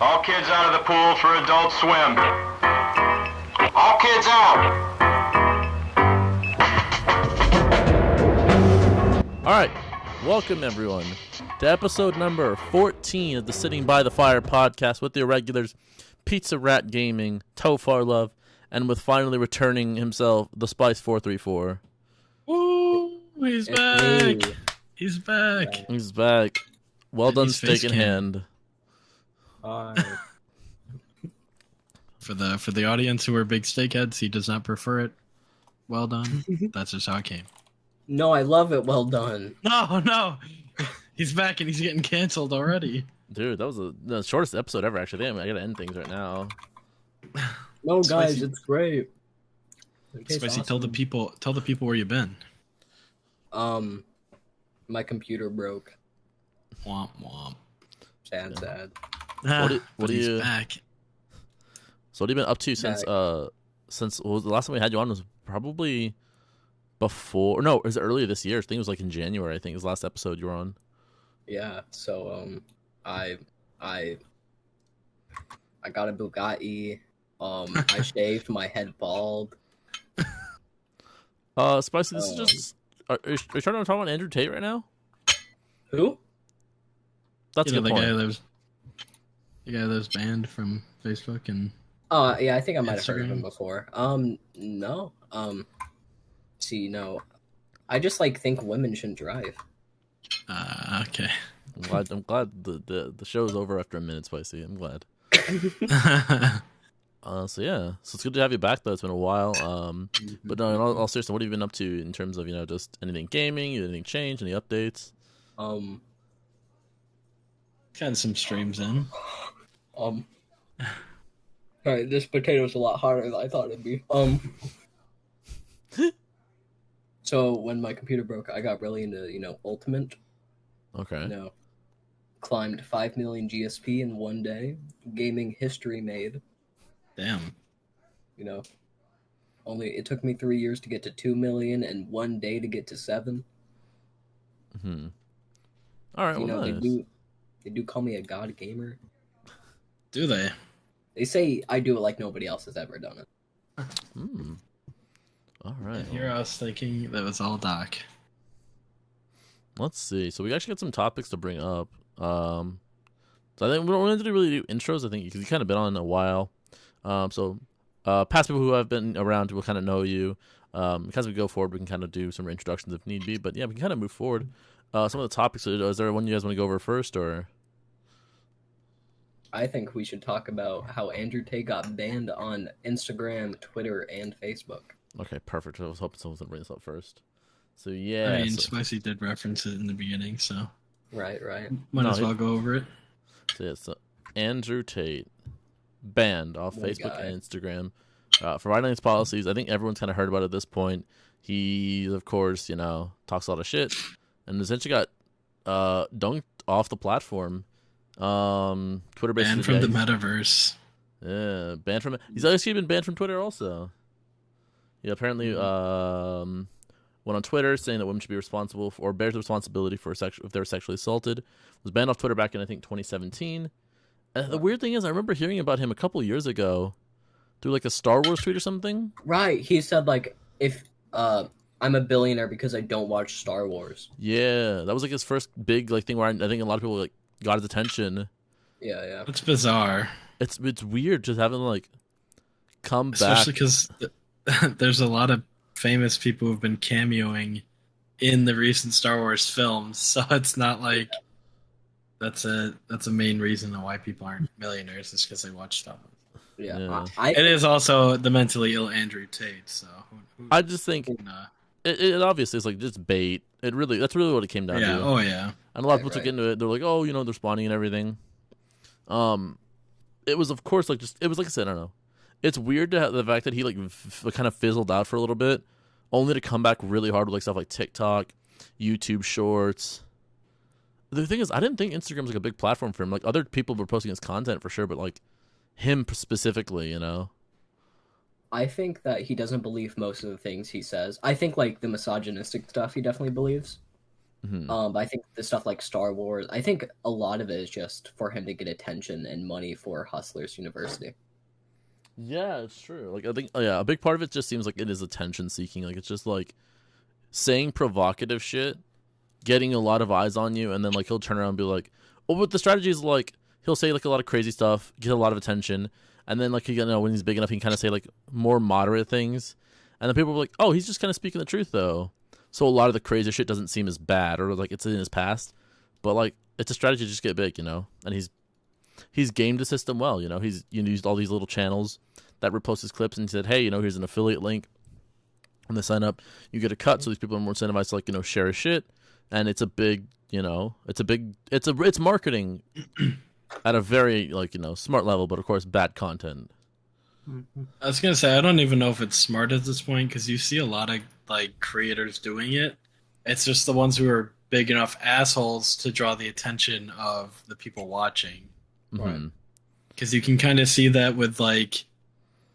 All kids out of the pool for Adult Swim. All kids out. All right, welcome everyone to episode number 14 of the Sitting by the Fire podcast with the irregulars, Pizza Rat Gaming, TOEFARLOVE, and with finally returning himself, TheSpice434. Woo! He's back. He's back. He's back. Well done, steak in hand. For the audience who are big steakheads, he does not prefer it. Well done. That's just how it came. No, I love it. Well done. No. He's back and he's getting canceled already. Dude, that was the shortest episode ever, actually. Damn, I gotta end things right now. No, guys, it's great. Spicy, awesome. tell the people where you've been. My computer broke. Womp womp. Sad. What do you back? So what have you been up to since what was the last time we had you on was probably before? No, it was earlier this year. I think it was like in January. I think it was the last episode you were on. Yeah. So I got a Bugatti. I shaved my head bald. Spicy, this is just. Are you trying to talk about Andrew Tate right now? Who? That's a good point. The guy that was banned from Facebook and. Oh yeah, I think I might have heard of Instagram. him before. No. No. I just think women shouldn't drive. Okay. I'm glad the show's over after a minute, Spicy. I'm glad. So it's good to have you back though. It's been a while. But no, in all seriousness, what have you been up to in terms of just anything gaming, anything change, any updates? Got some streams in. Alright, this potato's a lot harder than I thought it'd be. So when my computer broke, I got really into, Ultimate. Okay. Climbed 5 million GSP in one day. Gaming history made. Damn. Only it took me 3 years to get to 2 million and 1 day to get to 7. Hmm. All right. Well, nice. They do call me a god gamer. Do they? They say I do it like nobody else has ever done it. All right. Here I was thinking that was all Doc. Let's see. So we actually got some topics to bring up. So I think we don't really do intros. I think because you've kind of been on a while. So past people who have been around will kind of know you. As we go forward, we can kind of do some introductions if need be. But yeah, we can kind of move forward. Some of the topics. Is there one you guys want to go over first, or? I think we should talk about how Andrew Tate got banned on Instagram, Twitter, and Facebook. Okay, perfect. I was hoping someone was going to bring this up first. So yeah. I mean, Spicy did reference it in the beginning, so. Right. Might as well go over it. So Andrew Tate banned off Facebook and Instagram for violating his policies. I think everyone's kind of heard about it at this point. He, of course, talks a lot of shit and essentially got dunked off the platform. Twitter basically banned from the metaverse. Yeah, banned from. He's actually been banned from Twitter also. He apparently went on Twitter saying that women should be responsible for, or bears the responsibility for if they're sexually assaulted. Was banned off Twitter back in I think 2017. And the weird thing is, I remember hearing about him a couple years ago through like a Star Wars tweet or something. Right. He said if I'm a billionaire because I don't watch Star Wars. Yeah, that was like his first big thing where I think a lot of people got his attention. Yeah. It's bizarre. It's weird just having come back. Especially because there's a lot of famous people who've been cameoing in the recent Star Wars films, so it's not like that's a main reason why people aren't millionaires is because they watch Star Wars. Yeah. It is also the mentally ill Andrew Tate, so I just think it obviously is just bait. That's really what it came down to. Oh yeah. And a lot of people took into it. They're like, oh, they're spawning and everything. It was, of course, it was like I said, I don't know. It's weird to have the fact that he kind of fizzled out for a little bit, only to come back really hard with stuff like TikTok, YouTube Shorts. The thing is, I didn't think Instagram was a big platform for him. Other people were posting his content for sure, but him specifically, I think that he doesn't believe most of the things he says. I think the misogynistic stuff he definitely believes. But I think the stuff like Star Wars, I think a lot of it is just for him to get attention and money for Hustlers University. Yeah, it's true. Like I think, yeah, a big part of it just seems like it is attention seeking. Like it's just like saying provocative shit, getting a lot of eyes on you, and then like he'll turn around and be like, "Oh, but the strategy is like he'll say like a lot of crazy stuff, get a lot of attention, and then like when he's big enough, he can kind of say like more moderate things, and then people are like, oh, he's just kind of speaking the truth though. So a lot of the crazy shit doesn't seem as bad or like it's in his past, but like it's a strategy to just get big, and he's gamed the system well, he's used all these little channels that repost his clips and said, hey, here's an affiliate link. When they sign up, you get a cut, so these people are more incentivized to like share his shit, and it's a big, it's marketing at a very like smart level, but of course bad content. I was gonna say I don't even know if it's smart at this point because you see a lot of like creators doing it. It's just the ones who are big enough assholes to draw the attention of the people watching. Mm-hmm. Because you can kind of see that with like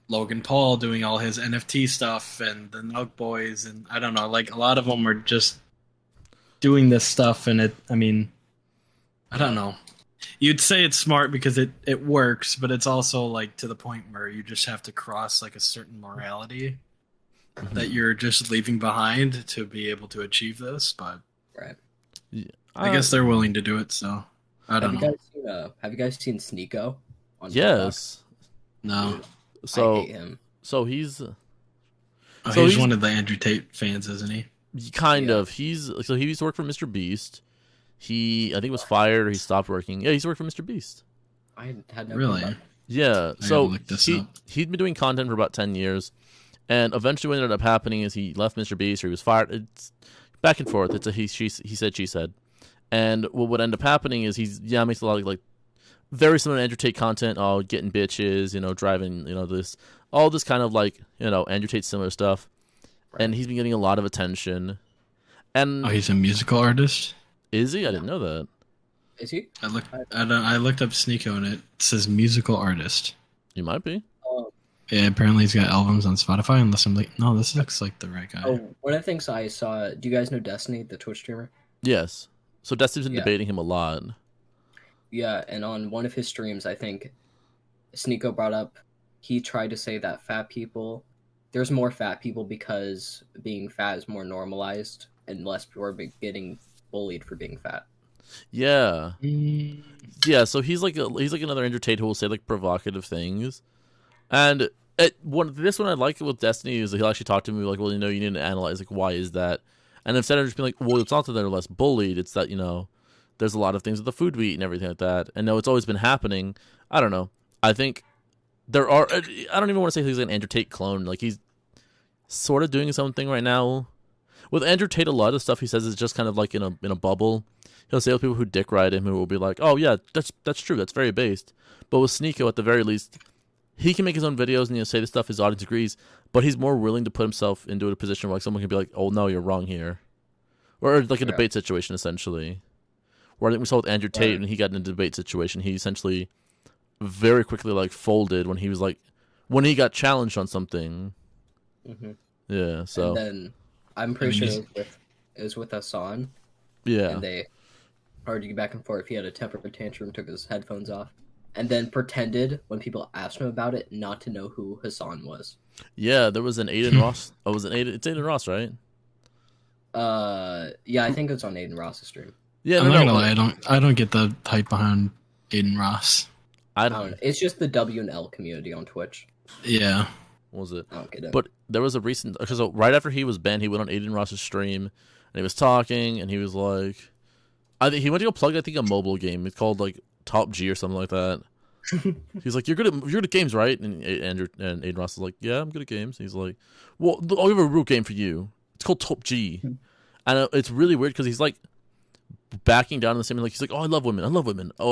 Logan Paul doing all his NFT stuff and the Nug Boys, and I don't know, like a lot of them are just doing this stuff, and I don't know. You'd say it's smart because it works, but it's also like to the point where you just have to cross like a certain morality that you're just leaving behind to be able to achieve this. But right, yeah. I guess they're willing to do it. So I don't know. Have you guys seen Sneeko? On Yes. No. Dude, So I hate him. So he's he's one of the Andrew Tate fans, isn't he? Kind of. He used to work for Mr. Beast. I think was fired or he stopped working. Yeah, he's worked for Mr. Beast. I had no Really? clue. Yeah. So he'd been doing content for about 10 years, and eventually what ended up happening is he left Mr. Beast or he was fired. It's back and forth. It's a he said, she said. And what would end up happening is makes a lot of like very similar to Andrew Tate content, getting bitches, driving, all this kind of like, Andrew Tate similar stuff. Right. And he's been getting a lot of attention. And he's a musical artist? Is he? I didn't know that. Is he? I looked up Sneeko and it says musical artist. He might be. Yeah, apparently he's got albums on Spotify, unless I'm like, no, this looks like the right guy. Oh, one of the things I saw, do you guys know Destiny, the Twitch streamer? Yes. So Destiny's been debating him a lot. Yeah, and on one of his streams, I think Sneeko brought up, he tried to say that there's more fat people because being fat is more normalized and less people are getting bullied for being fat. Yeah. Yeah, so he's like another Andrew Tate who will say like provocative things. And this one I like with Destiny is that he'll actually talk to me like, well, you need to analyze like why is that? And instead of just being like, well, it's not that they're less bullied, it's that, there's a lot of things with the food we eat and everything like that. And no, it's always been happening. I don't know. I think I don't even want to say he's an Andrew Tate clone. Like he's sort of doing his own thing right now. With Andrew Tate, a lot of the stuff he says is just kind of like in a bubble. He'll say with people who dick ride him who will be like, oh yeah, that's true, that's very based. But with Sneeko, at the very least, he can make his own videos and say the stuff his audience agrees, but he's more willing to put himself into a position where like someone can be like, oh no, you're wrong here. Or like a debate situation essentially. Where I think we saw with Andrew Tate when he got in a debate situation, he essentially very quickly like folded when he got challenged on something. Mm-hmm. Yeah, so and then I'm pretty sure it was with Hassan. Yeah. And they argued back and forth. He had a temper tantrum, took his headphones off, and then pretended when people asked him about it not to know who Hassan was. Yeah, there was an Aiden Ross. Oh, it's Aiden Ross, right? Yeah, I think it's on Aiden Ross's stream. Yeah, I'm not gonna lie, I don't get the hype behind Aiden Ross. I don't. It's just the W and L community on Twitch. Yeah. What was it? I don't get it. But there was a recent because right after he was banned, he went on Aiden Ross's stream and he was talking and he was like, I think he went to go plug a mobile game. It's called like Top G or something like that. He's like, you're good at games, right? And Aiden Ross is like, yeah, I'm good at games. He's like, well, I'll give a real game for you. It's called Top G, and it's really weird because he's like backing down in the same like he's like, oh, I love women. Oh,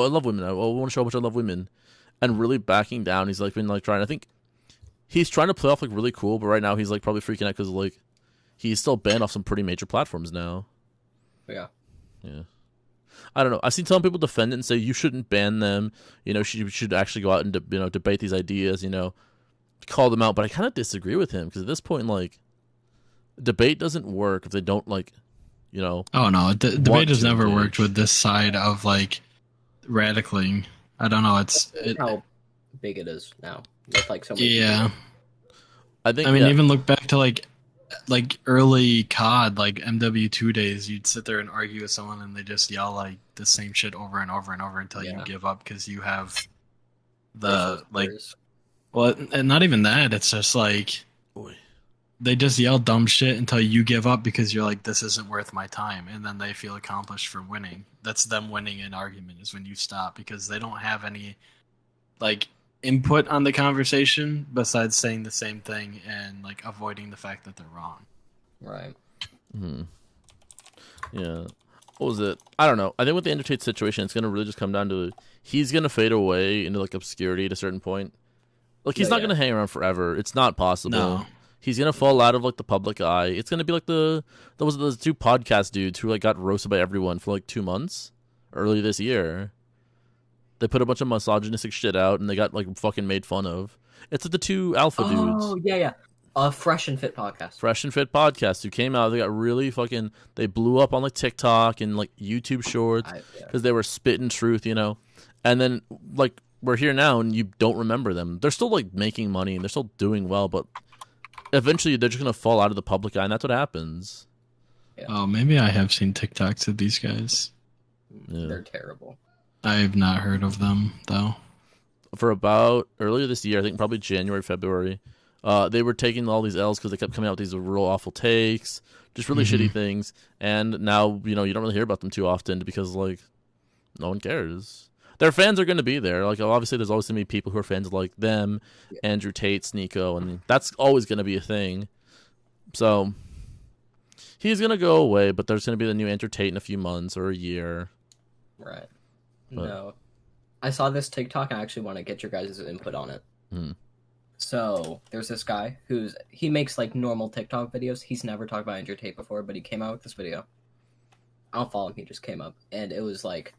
I love women. I want to show how much I love women, and really backing down. He's like been like trying. I think he's trying to play off like really cool, but right now he's like probably freaking out because like he's still banned off some pretty major platforms now. Yeah. I don't know. I've seen some people defend it and say you shouldn't ban them. You should actually go out and debate these ideas. Call them out. But I kind of disagree with him because at this point, like, debate doesn't work if they don't like, you know. Oh no, debate has to never engage. worked with this side of like radicaling. I don't know. Look how big it is now with like so many yeah. people. I think. I mean, yeah. even look back to like early COD, like MW2 days. You'd sit there and argue with someone, and they just yell like the same shit over and over and over until you Yeah. give up because you have Versus the like. others. Well, and not even that. It's just like Boy. they just yell dumb shit until you give up because you're like, this isn't worth my time, and then they feel accomplished for winning. That's them winning an argument is when you stop because they don't have any like input on the conversation besides saying the same thing and like avoiding the fact that they're wrong. Right. Hmm. Yeah. What was it? I don't know. I think with the Andrew Tate situation, it's gonna really just come down to he's gonna fade away into like obscurity at a certain point. Like he's not gonna hang around forever. It's not possible. No. He's gonna fall out of like the public eye. It's gonna be like those two podcast dudes who like got roasted by everyone for like 2 months early this year. They put a bunch of misogynistic shit out and they got like fucking made fun of. It's like the two alpha dudes. Oh yeah. Fresh and Fit podcast. Fresh and Fit podcast who came out. They got really fucking. They blew up on like TikTok and like YouTube Shorts because they were spitting truth, you know. And then like we're here now and you don't remember them. They're still like making money and they're still doing well, but eventually they're just gonna fall out of the public eye, and that's what happens. Yeah. Oh, maybe I have seen TikToks of these guys. Yeah. They're terrible. I've not heard of them though. For about earlier this year, I think probably January, February, they were taking all these L's because they kept coming out with these real awful takes, just really shitty things. And now, you know, you don't really hear about them too often because, like, no one cares. Their fans are going to be there. Like, obviously, there's always going to be people who are fans of, like, them, Andrew Tate, Sneeko, and that's always going to be a thing. So, he's going to go away, but there's going to be the new Andrew Tate in a few months or a year. Right. But- No. I saw this TikTok. I actually want to get your guys' input on it. Hmm. So there's this guy he makes like normal TikTok videos. He's never talked about Andrew Tate before, but he came out with this video. I don't follow him. He just came up, and it was like,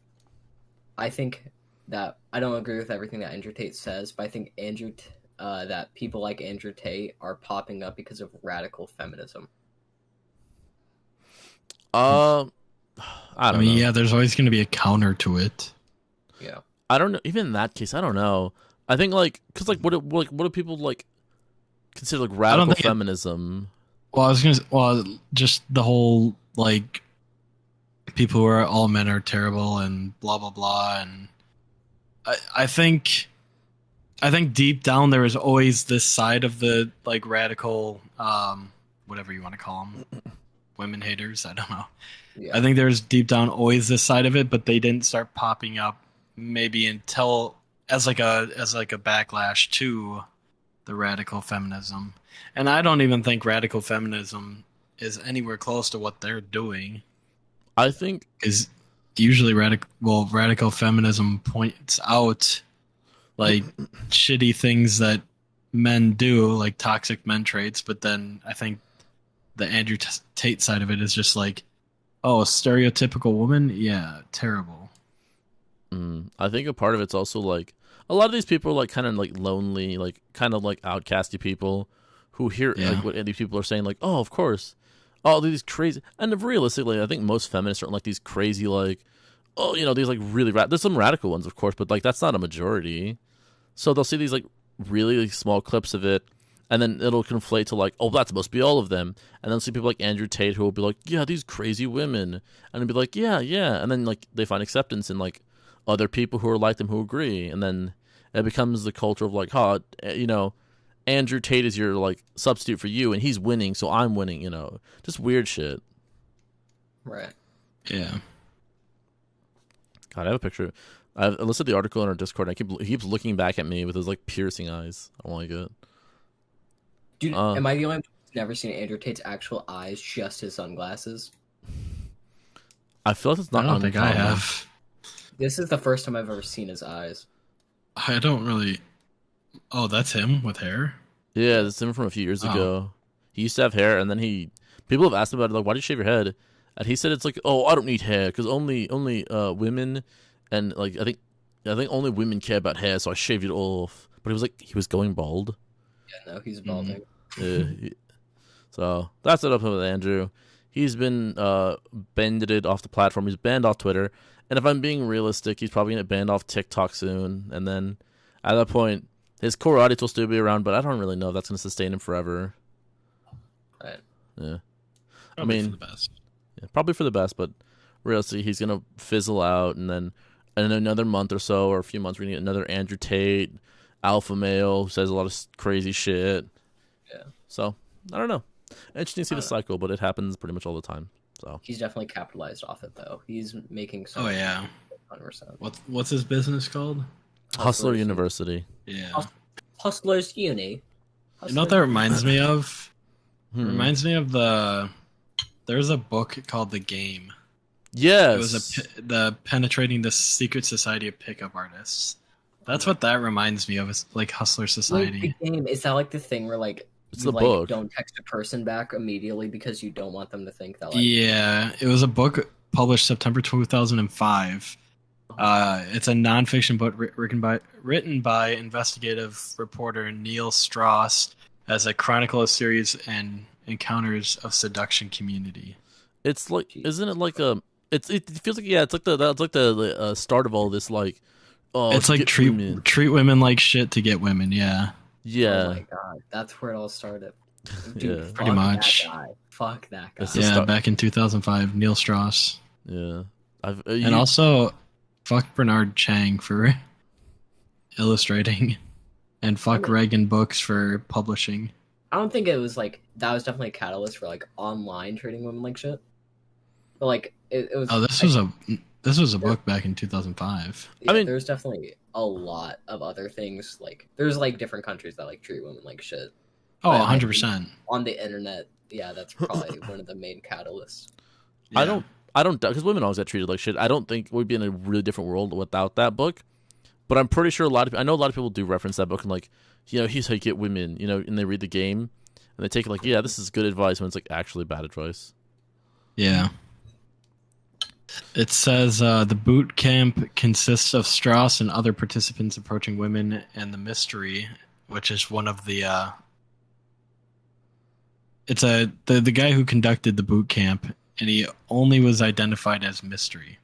I think that I don't agree with everything that Andrew Tate says, but I think that people like Andrew Tate are popping up because of radical feminism. I I don't mean, know. yeah, there's always going to be a counter to it. Yeah. I don't know. Even in that case, I don't know. I think like because like what do people like consider like radical think it- feminism? Well, I was going to, just the whole like people who are all men are terrible and blah blah blah, and I think deep down there is always this side of the like radical, whatever you want to call them, women haters. I don't know. Yeah. I think there's deep down always this side of it, but they didn't start popping up maybe until as like a backlash to the radical feminism. And I don't even think radical feminism is anywhere close to what they're doing. I think Is usually radical feminism points out like shitty things that men do, like toxic men traits, but then I think the Andrew Tate side of it is just like, oh, a stereotypical woman? Yeah, terrible. I think a part of it's also like a lot of these people are like kind of like lonely, like kind of like outcasty people who hear like what these people are saying, like, oh, of course, oh, these crazy. And realistically, I think most feminists aren't like these crazy, like, oh, you know, these like really there's some radical ones, of course, but like that's not a majority. So they'll see these like really small clips of it, and then it'll conflate to like, oh, that's supposed to be all of them. And then see people like Andrew Tate who will be like, yeah, these crazy women, and it'll be like, yeah, and then like they find acceptance in like other people who are like them who agree, and then it becomes the culture of like, oh, you know, Andrew Tate is your like substitute for you, and he's winning, so I'm winning, you know, just weird shit. Right. Yeah. God, I have a picture. I listed the article in our Discord, and he keeps looking back at me with his like piercing eyes. I don't like it. Dude, am I the only one who's never seen Andrew Tate's actual eyes, just his sunglasses? I feel like it's I not. don't think I uncommon. have. This is the first time I've ever seen his eyes. I don't really. Oh, that's him with hair? Yeah, this is him from a few years Oh. ago. He used to have hair, and then people have asked him about it, like, why do you shave your head? And he said it's like, oh, I don't need hair because only women, and like I think only women care about hair, so I shaved it off. But he was going bald. Yeah, no, he's balding. So that's it up with Andrew. he's been banned off the platform. He's banned off Twitter. And if I'm being realistic, he's probably going to get banned off TikTok soon. And then at that point, his core audience will still be around, but I don't really know if that's going to sustain him forever. Right. Yeah. Probably for the best. Yeah, probably for the best, but realistically, he's going to fizzle out. And then in another month or so, or a few months, we're going to get another Andrew Tate, alpha male, who says a lot of crazy shit. Yeah. So, I don't know. Interesting to see the cycle, but it happens pretty much all the time. So He's definitely capitalized off it, though. He's making so. Oh yeah. 100%. What's his business called? Hustler University. Yeah. Hustlers Uni. You know what that reminds me of? Hmm. Reminds me of there's a book called The Game. Yes. It was the Penetrating the Secret Society of Pickup Artists. That's what that reminds me of. It's like Hustler Society. Like, the game, is that like the thing where like It's you the like book. don't text a person back immediately because you don't want them to think that like Yeah, it was a book published September 2005. It's a nonfiction book written by investigative reporter Neil Strauss as a chronicle of series and encounters of seduction community. It's like, isn't it like a? It feels like it's like the start of all this like. Oh, It's like get treat women like shit to get women. Yeah, Yeah. Oh my god, that's where it all started. Dude, Yeah. fuck Pretty much. That guy. Fuck that guy. It's the yeah. start- Back in 2005, Neil Strauss, Yeah. and also fuck Bernard Chang for illustrating, and fuck Reagan Books for publishing. I don't think it was like that was definitely a catalyst for like online treating women like shit. But like it was. Oh, this was a book back in 2005. Yeah, I mean- there's definitely a lot of other things. Like there's like different countries that like treat women like shit Oh, But I 100%. on the internet. Yeah, that's probably one of the main catalysts. I don't because women always get treated like shit. I don't think we'd be in a really different world without that book. But I'm pretty sure I know a lot of people do reference that book and like, here's how you get women, and they read the Game and they take it like, yeah, this is good advice when it's like actually bad advice. Yeah. It says the boot camp consists of Strauss and other participants approaching women and the mystery, which is one of the. It's the guy who conducted the boot camp, and he only was identified as Mystery.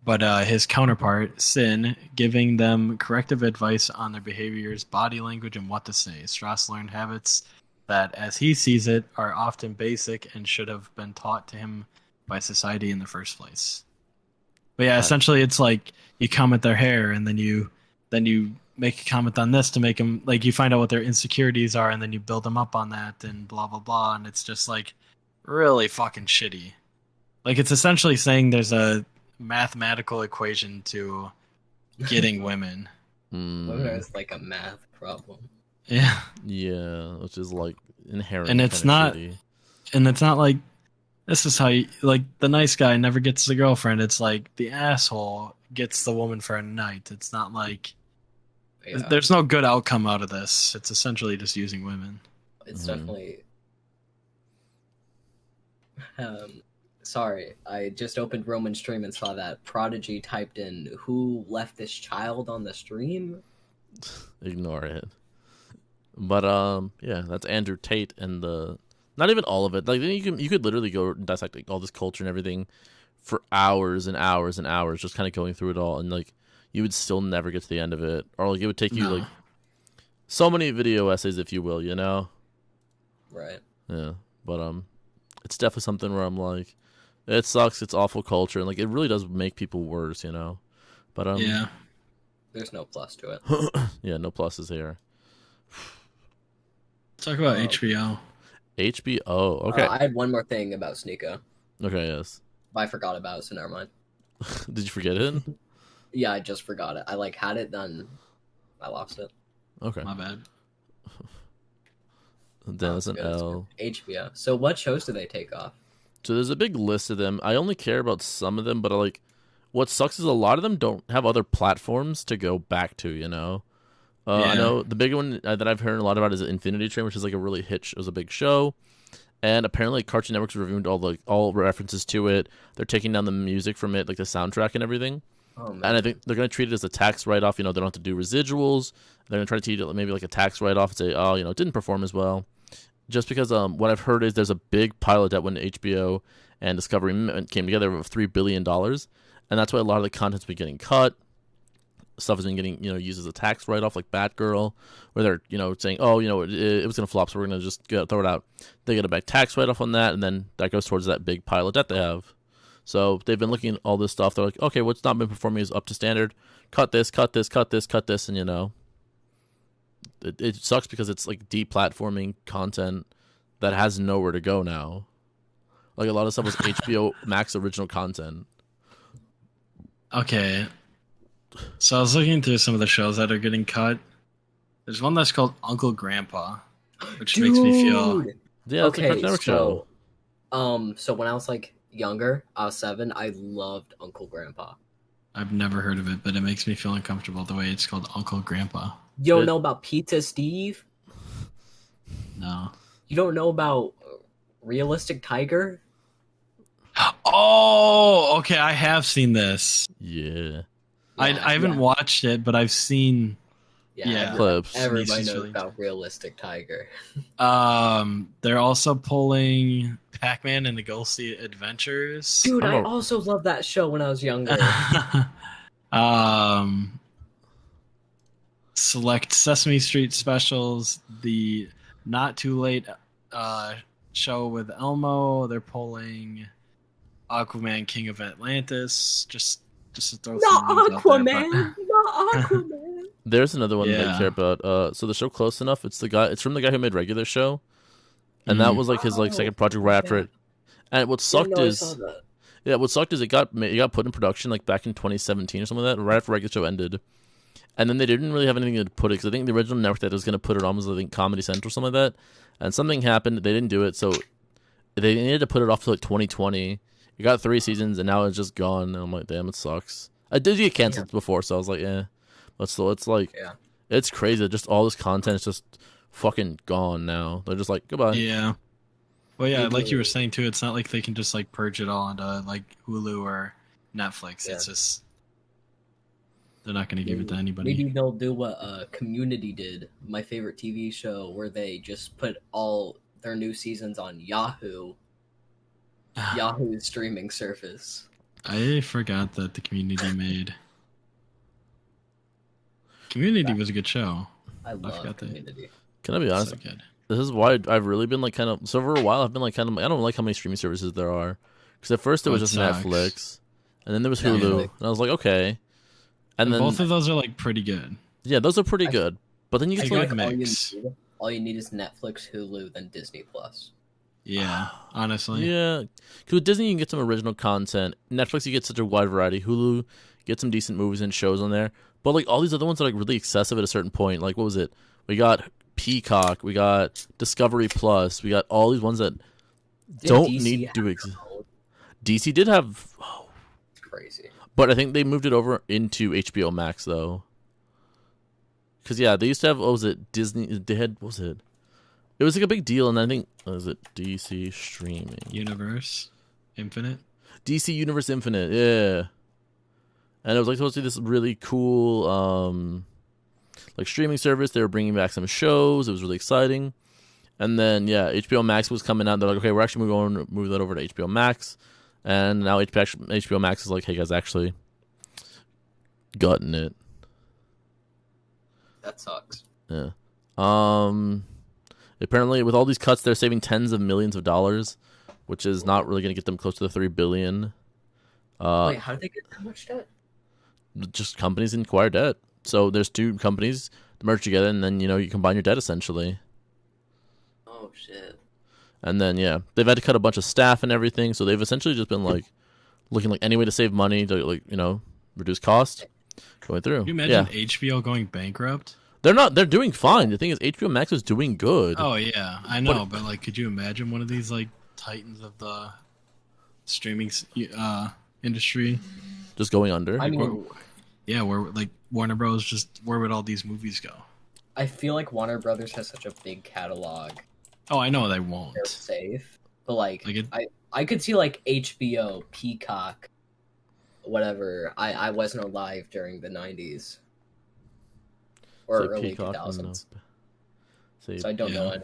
But his counterpart, Sin, giving them corrective advice on their behaviors, body language, and what to say. Strauss learned habits that, as he sees it, are often basic and should have been taught to him by society in the first place. But yeah, essentially it's like you comment their hair and then you make a comment on this to make them like you find out what their insecurities are and then you build them up on that and blah blah blah, and it's just like really fucking shitty. Like it's essentially saying there's a mathematical equation to getting women. Women is like a math problem. Yeah. Yeah, which is like inherent. And it's kinda not shitty. and it's not like this is how you like the nice guy never gets the girlfriend. It's like the asshole gets the woman for a night. It's not like Yeah, there's no good outcome out of this. It's essentially just using women. it's Mhm. definitely. Sorry, I just opened Roman stream and saw that Prodigy typed in "Who left this child on the stream?" Ignore it. But yeah, that's Andrew Tate and the not even all of it. Like then you could literally go and dissect like, all this culture and everything for hours and hours and hours, just kind of going through it all, and like you would still never get to the end of it, or like it would take you No. like so many video essays, if you will, Right. Yeah, but it's definitely something where I'm like, it sucks. It's awful culture, and like it really does make people worse, But Yeah. There's no plus to it. yeah, no pluses here. Talk about Oh. HBO. HBO. Okay. I had one more thing about Sneeko. Okay. Yes. I forgot about it, so never mind. Did you forget it? Yeah, I just forgot it. I like had it, then I lost it. Okay. My bad. Then it's an Good, it's L. good. HBO. So what shows do they take off? So there's a big list of them. I only care about some of them, but like, what sucks is a lot of them don't have other platforms to go back to. I Yeah. know the big one that I've heard a lot about is Infinity Train, which is like a really it was a big show, and apparently Cartoon Network's reviewed all references to it. They're taking down the music from it, like the soundtrack and everything. Oh man. And I think they're going to treat it as a tax write-off. They don't have to do residuals. They're going to try to treat it maybe like a tax write-off and say, oh, it didn't perform as well. just because what I've heard is there's a big pilot that when HBO and Discovery came together of $3 billion, and that's why a lot of the content's been getting cut. Stuff has been getting used as a tax write-off, like Batgirl, where they're saying, oh, it was gonna flop, so we're gonna just throw it out. They get a big tax write-off on that, and then that goes towards that big pile of debt they have. So they've been looking at all this stuff. They're like, okay, what's not been performing is up to standard. Cut this, cut this, cut this, cut this, and it sucks because it's like deplatforming content that has nowhere to go now. Like a lot of stuff was HBO Max original content. Okay. So I was looking through some of the shows that are getting cut. There's one that's called Uncle Grandpa, which makes me feel... Yeah, it's a Cartoon Network show. So when I was like younger, I was 7, I loved Uncle Grandpa. I've never heard of it, but it makes me feel uncomfortable the way it's called Uncle Grandpa. You don't know about Pizza Steve? No. You don't know about Realistic Tiger? Oh, okay, I have seen this. Yeah. I haven't watched it, but I've seen clips. Everybody knows about Realistic Tiger. They're also pulling Pac-Man and the Ghostly Adventures. Dude, I also loved that show when I was younger. Select Sesame Street specials, the Not Too Late show with Elmo. They're pulling Aquaman, King of Atlantis. Just to throw some names out there, Not Aquaman. There's another one that I care about. So the show Close Enough. It's from the guy who made Regular Show, and that was like his second project right after it. And what sucked is it got put in production like back in 2017 or something like that, right after Regular Show ended. And then they didn't really have anything to put it, because I think the original network that was going to put it on was, I think, Comedy Central or something like that. And something happened. They didn't do it, so they needed to put it off to like 2020. It got 3 seasons, and now it's just gone. And I'm like, damn, it sucks. I did get canceled before, so I was like, yeah. But still, it's like, it's crazy. Just all this content is just fucking gone now. They're just like, goodbye. Yeah. Well, yeah, like you were saying, too, it's not like they can just like purge it all onto like Hulu or Netflix. Yeah. It's just... They're not going to give it to anybody. Maybe they'll do what Community did, my favorite TV show, where they just put all their new seasons on Yahoo's streaming service. I forgot that the Community made. Community was a good show. I love Community. Can I be honest? So good. This is why I've really been like kind of... So for a while, I've been like kind of... I don't like how many streaming services there are. Because at first it was just Netflix. And then there was Hulu. And I was like, okay. And then both of those are like pretty good. Yeah, those are pretty good. But then you get like mix. All you need is Netflix, Hulu, then Disney Plus. Yeah, honestly. Yeah, because with Disney you can get some original content. Netflix you get such a wide variety. Hulu get some decent movies and shows on there. But like all these other ones are like really excessive at a certain point. Like what was it? We got Peacock, we got Discovery Plus, we got all these ones that don't need to exist. DC did have. It's crazy. But I think they moved it over into HBO Max, though. Because, they used to have, what was it, Disney, they had, what was it? It was like a big deal, and I think, what was it, DC Streaming? Universe Infinite? DC Universe Infinite, yeah. And it was like supposed to be this really cool, like streaming service. They were bringing back some shows. It was really exciting. And then, HBO Max was coming out. They're like, okay, we're actually going to move that over to HBO Max. And now HBO Max is like, hey guys, actually gutting it. That sucks. Yeah. Apparently, with all these cuts, they're saving tens of millions of dollars, which is not really going to get them close to the $3 billion. Wait, how did they get that much debt? Just companies acquire debt. So there's 2 companies merge together, and then you combine your debt essentially. Oh shit. And then they've had to cut a bunch of staff and everything, so they've essentially just been like looking like any way to save money to like reduce cost. Going through. Can you imagine HBO going bankrupt? They're not. They're doing fine. The thing is, HBO Max is doing good. Oh yeah, I know, but like, could you imagine one of these like titans of the streaming industry just going under? I mean, where like Warner Bros. Just where would all these movies go? I feel like Warner Brothers has such a big catalog. Oh, I know they won't. They're safe, but like I could see like HBO, Peacock, whatever. I wasn't alive during the 90s or early 2000s, so I don't know.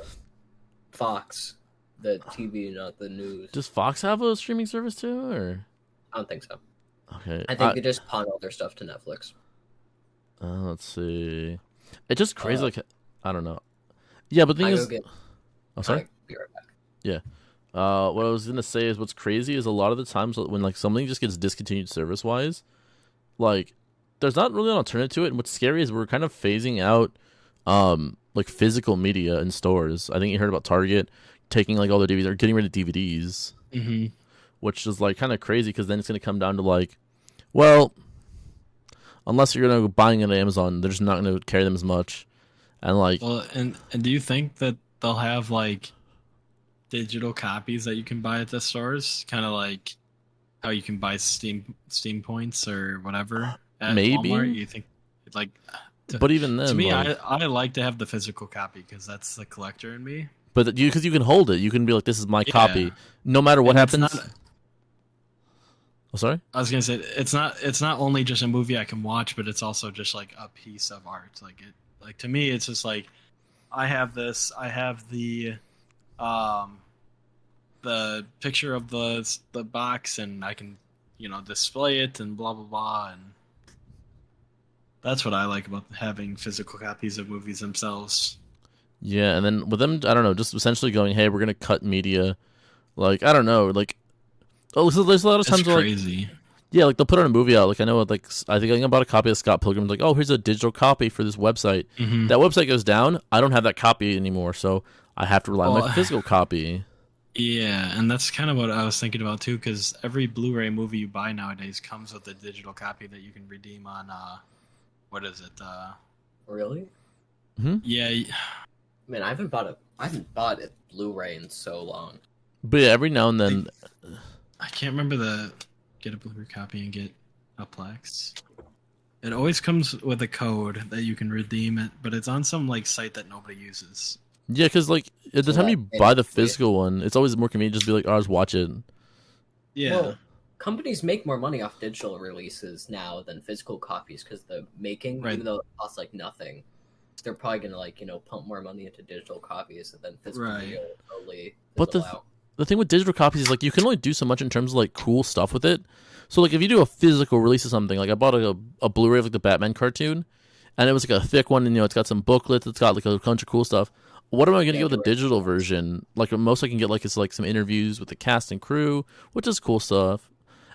Fox, the TV, not the news. Does Fox have a streaming service too, or? I don't think so. Okay. I think they just pawn all their stuff to Netflix. Let's see. It's just crazy. Like, I don't know. Yeah, but the thing is, oh, sorry. I'll be right back. Yeah. What I was gonna say is what's crazy is a lot of the times when like something just gets discontinued service wise, like there's not really an alternative to it. And what's scary is we're kind of phasing out, like physical media in stores. I think you heard about Target taking like all their DVDs or getting rid of DVDs, which is like kind of crazy because then it's gonna come down to like, well, unless you're gonna go buying it on Amazon, they're just not gonna carry them as much, and like, well, and do you think that they'll have like digital copies that you can buy at the stores, kind of like how you can buy Steam points or whatever at maybe Walmart? You think like? But even then, to me, like, I like to have the physical copy because that's the collector in me. But because you can hold it, you can be like, "This is my copy," no matter what happens. Oh, sorry. I was gonna say it's not only just a movie I can watch, but it's also just like a piece of art. Like to me, it's just like I have this. I have the picture of the box, and I can display it and blah blah blah, and that's what I like about having physical copies of movies themselves. Yeah, and then with them, I don't know, just essentially going, "Hey, we're gonna cut media," like I don't know, like so there's a lot of times It's where, crazy. like, yeah, like they'll put on a movie out. Like I know, like I think I bought a copy of Scott Pilgrim. Like, oh, here's a digital copy for this website. That website goes down. I don't have that copy anymore, so I have to rely on my physical copy. Yeah, and that's kind of what I was thinking about too, because every Blu-ray movie you buy nowadays comes with a digital copy that you can redeem on. What is it? Really? Yeah. Man, I haven't bought a Blu-ray in so long. But yeah, every now and then, I can't remember get a Blu-ray copy and get a Plex. It always comes with a code that you can redeem it, but it's on some like site that nobody uses. yeah, because like at the time you buy the physical one, it's always more convenient just be like, "Oh, just watch it." Yeah. Well, companies make more money off digital releases now than physical copies because the making, Right. even though it costs like nothing, they're probably gonna pump more money into digital copies and then physical Right. media will totally But fizzle out. the thing with digital copies is like you can only do so much in terms of like cool stuff with it. So like if you do a physical release of something, like I bought a Blu-ray of like the Batman cartoon, and it was like a thick one, and it's got some booklets, it's got like a bunch of cool stuff. What am I gonna get with the digital version? Like the most I can get like is like some interviews with the cast and crew, which is cool stuff,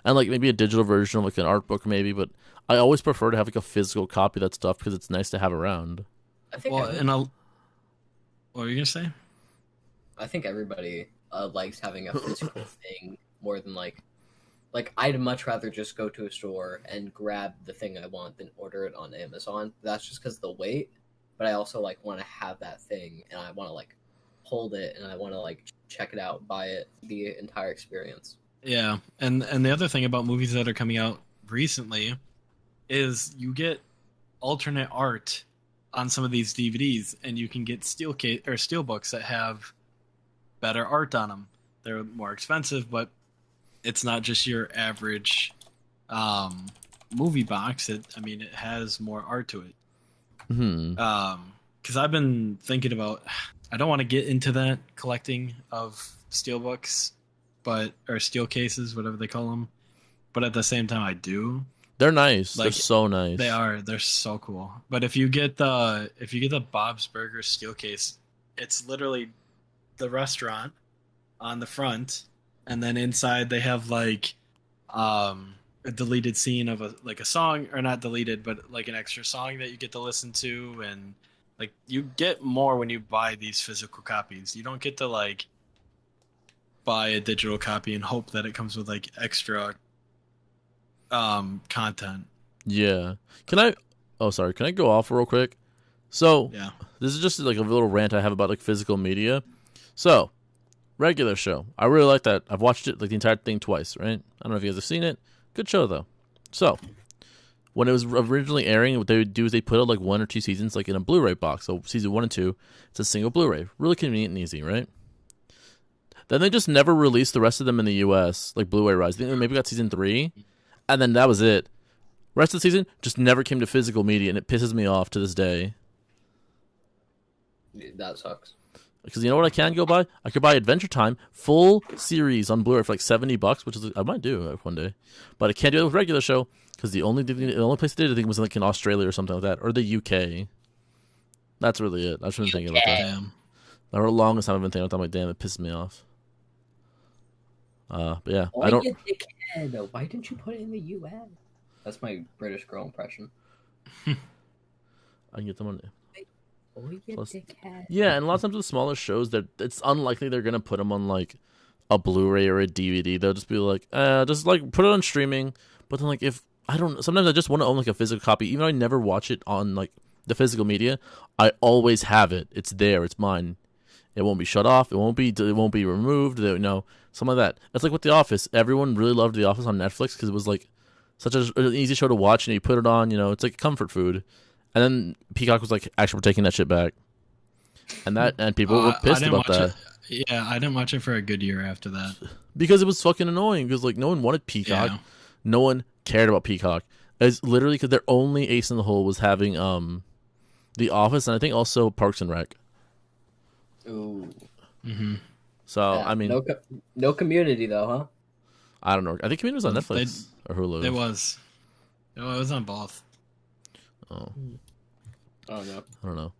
and like maybe a digital version of like an art book maybe. But I always prefer to have like a physical copy of that stuff because it's nice to have around. I think Well, what were you gonna say? I think everybody likes having a physical thing more than like I'd much rather just go to a store and grab the thing I want than order it on Amazon. That's just because the weight, but I also like want to have that thing and I want to like hold it and I want to like check it out, buy it, the entire experience. Yeah, and the other thing about movies that are coming out recently is you get alternate art on some of these DVDs, and you can get steel books that have better art on them. They're more expensive, but it's not just your average movie box. It has more art to it. Because I've been thinking about, I don't want to get into that collecting of steel books, or steel cases, whatever they call them. But at the same time, I do. They're nice. Like, they're so nice. They are. They're so cool. But if you get the Bob's Burgers steel case, it's literally the restaurant on the front, and then inside they have like a deleted scene of a song, or not deleted, but like an extra song that you get to listen to, and like you get more when you buy these physical copies. You don't get to like buy a digital copy and hope that it comes with like extra content. Yeah. Can I go off real quick? So Yeah. this is just like a little rant I have about like physical media. So regular show, I really like that. I've watched it like the entire thing twice, right? I don't know if you guys have seen it. Good show though. So when it was originally airing, what they would do is they put out like 1 or 2 seasons like in a Blu-ray box. So season 1 and 2, it's a single Blu-ray, really convenient and easy, right? Then they just never released the rest of them in the US, like Blu-ray rise. I think they maybe got season 3, and then that was it. Rest of the season just never came to physical media, and it pisses me off to this day. That sucks. Because you know what I can go buy? I could buy Adventure Time full series on Blu-ray for like $70, which is I might do one day, but I can't do it with regular show because the only place I did I think was like in Australia or something like that, or the UK. That's really it. I shouldn't think about that. Damn. For the longest time I've been thinking about that. I'm like, damn, it pisses me off. But yeah, Why I don't. you dickhead? Why didn't you put it in the US? That's my British girl impression. I can get them on. Oh, you Plus- dickhead. Yeah, and a lot of times with smaller shows, that it's unlikely they're gonna put them on like a Blu-ray or a DVD. They'll just be like, just like put it on streaming. But then like if I don't, sometimes I just want to own like a physical copy, even though I never watch it on like the physical media. I always have it. It's there. It's mine. It won't be shut off. It won't be removed. Something like that. It's like with The Office. Everyone really loved The Office on Netflix because it was like such an easy show to watch, and you put it on. It's like comfort food. And then Peacock was like, actually, we're taking that shit back. And people were pissed about that. Yeah, I didn't watch it for a good year after that. Because it was fucking annoying. Because like no one wanted Peacock. Yeah. No one cared about Peacock. It's literally because their only ace in the hole was having The Office, and I think also Parks and Rec. Ooh. Mm-hmm. So Yeah, I mean, no Community though, huh? I don't know. I think Community was on Netflix or Hulu. It was. It was on both. Oh, Oh no. I don't know.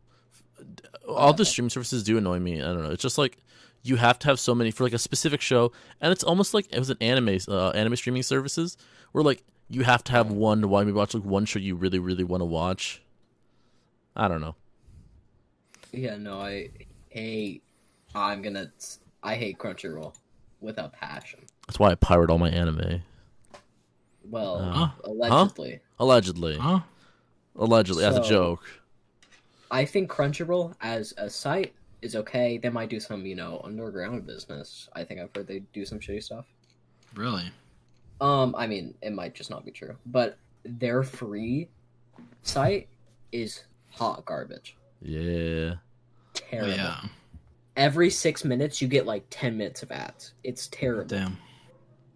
All the streaming services do annoy me. I don't know. It's just like you have to have so many for like a specific show, and it's almost like it was an anime streaming services where like you have to have one to watch like one show you really really want to watch. I don't know. Yeah, no, I hate Crunchyroll with a passion. That's why I pirate all my anime. Well, allegedly. Allegedly. Huh? Allegedly, as a So- joke. I think Crunchyroll as a site is okay. They might do some, underground business. I think I've heard they do some shitty stuff. Really? I mean, it might just not be true, but their free site is hot garbage. Yeah. Terrible. Yeah. Every 6 minutes, you get like 10 minutes of ads. It's terrible. Damn.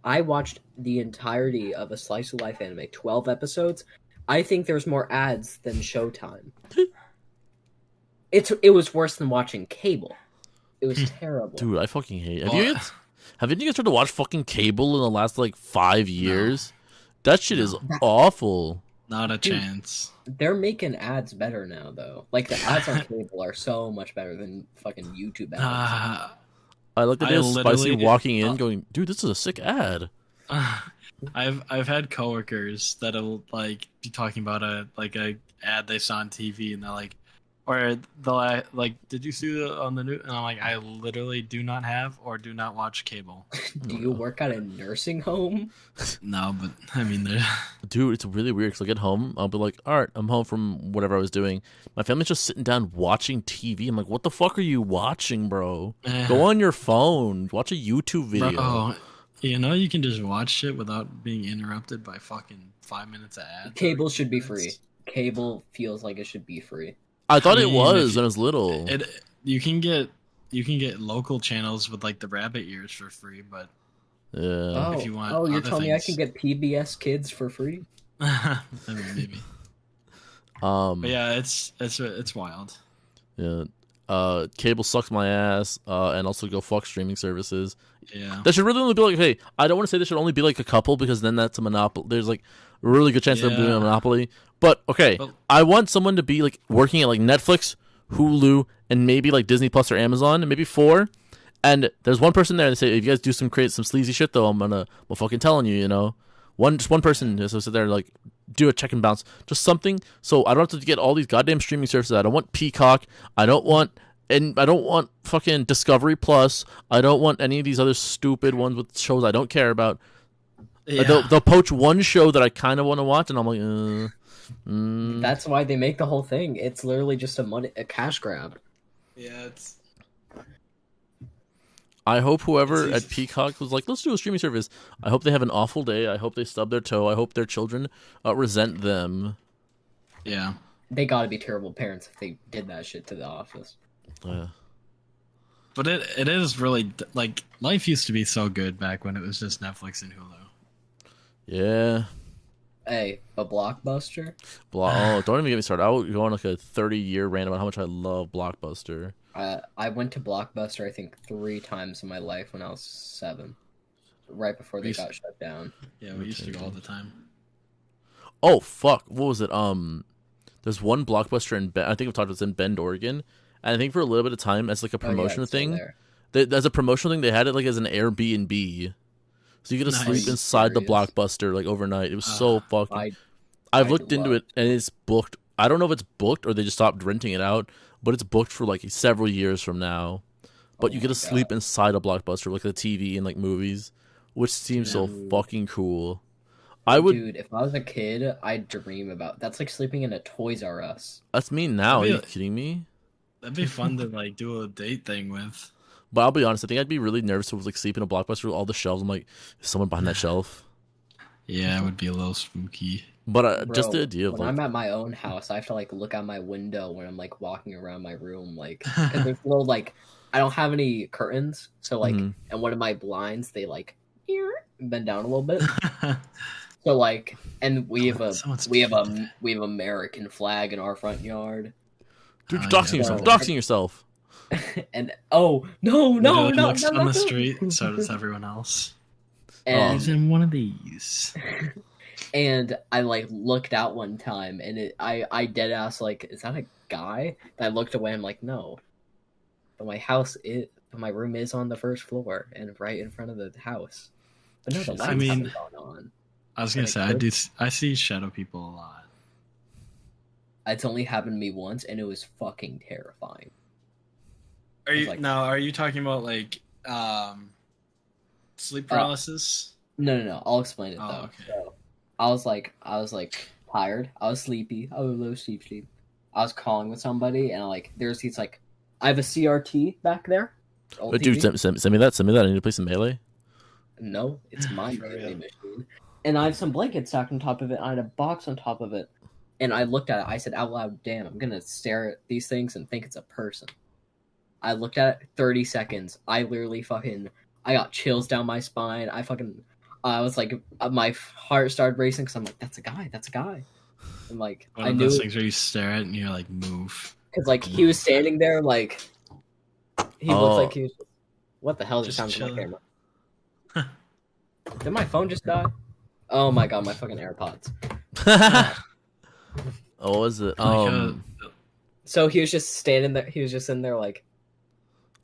I watched the entirety of a slice of life anime, 12 episodes. I think there's more ads than Showtime. It was worse than watching cable. It was terrible. Dude, I fucking hate. Well, Have you guys tried to watch fucking cable in the last like 5 years? That shit is awful. Not a Dude. chance. They're making ads better now, though. Like, the ads on cable are so much better than fucking YouTube ads. I looked at I this spicy literally- walking in, going, "Dude, this is a sick ad." I've had coworkers that'll like be talking about a ad they saw on TV, and they're like, or they'll like, did you see it on the news? And I'm like, I literally do not have or do not watch cable. Do you work at a nursing home? No, but I mean, they're Dude, it's really weird because I get home, I'll be like, all right, I'm home from whatever I was doing. My family's just sitting down watching TV. I'm like, what the fuck are you watching, bro? Go on your phone. Watch a YouTube video. Bro, you can just watch shit without being interrupted by fucking 5 minutes of ads. Cable should be free. Cable feels like it should be free. I thought I it mean, was if when I was little. You can get local channels with like the rabbit ears for free, but Yeah. if you want you're other telling me I things. can get PBS Kids for free? I mean, maybe. But But yeah, it's wild. yeah. Cable sucks my ass. And also go fuck streaming services. Yeah. That should really only be like, hey, I don't want to say there should only be like a couple because then that's a monopoly. There's like a really good chance they're doing a monopoly. But okay, But- I want someone to be like working at like Netflix, Hulu, and maybe like Disney Plus or Amazon, and maybe 4. And there's one person there that say, if you guys do some sleazy shit though, I'm fucking telling you, just one person just sit there like do a check and bounce, just something. So I don't have to get all these goddamn streaming services. I don't want Peacock. I don't want fucking Discovery Plus. I don't want any of these other stupid ones with shows I don't care about. Yeah. They'll poach one show that I kind of want to watch, and I'm like, That's why they make the whole thing. It's literally just a cash grab. Yeah, it's I hope whoever It's at Peacock was like, let's do a streaming service. I hope they have an awful day. I hope they stub their toe. I hope their children resent them. yeah. They gotta be terrible parents if they did that shit to The Office. Yeah. But it is really like life used to be so good back when it was just Netflix and Hulu. Yeah. Hey, a Blockbuster? Don't even get me started. I will go on like a 30-year rant about how much I love Blockbuster. I went to Blockbuster I think 3 times in my life when I was 7, right before they got shut down. Yeah, we used to go all the time. Oh fuck! What was it? There's one Blockbuster in I think I've talked about this in Bend, Oregon, and I think for a little bit of time as like a promotional thing, as a promotional thing, they had it like as an Airbnb, so you could sleep inside the Blockbuster like overnight. It was so fucking. I've looked into it and it's booked. I don't know if it's booked or they just stopped renting it out, but it's booked for like several years from now. But you get to sleep inside a Blockbuster, like the TV and like movies, which seems so fucking cool. Dude, if I was a kid, I'd dream about that's like sleeping in a Toys R Us. That's me now. Are you kidding me? That'd be fun to like do a date thing with. But I'll be honest, I think I'd be really nervous to like sleep in a Blockbuster with all the shelves. I'm like, is someone behind that shelf? Yeah, it would be a little spooky. But just the idea of when like, I'm at my own house, I have to like look out my window when I'm like walking around my room, like cause there's no like I don't have any curtains, so like and one of my blinds they like bend down a little bit. So like, and we have American flag in our front yard. Dude, you're doxing yourself. Doxing yourself. And no, looks on the street, and so does everyone else. And he's in one of these. And I like looked out one time, and I dead ass like, is that a guy? And I looked away. I'm like, no. But my room is on the first floor and right in front of the house. But no, the lights haven't gone on. I was gonna say I see shadow people a lot. It's only happened to me once, and it was fucking terrifying. Are you talking about like sleep paralysis? No. I'll explain it though. Okay. So, I was like tired. I was sleepy. I was low sleep. I was calling with somebody, and there's these like, I have a CRT back there. But dude, send me that. Send me that. I need to play some Melee. No, it's my Melee machine. And I have some blankets stacked on top of it. I had a box on top of it. And I looked at it. I said out loud, damn, I'm going to stare at these things and think it's a person. I looked at it 30 seconds. I literally I got chills down my spine. I was like, my heart started racing because I'm like, that's a guy. I'm like, one of those things where you stare at it and you're like, move. Because like he was standing there like, he looked like he was, what the hell just sounds on my camera? Did my phone just die? Oh my god, my fucking AirPods. What was it? So he was just standing there. He was just in there like.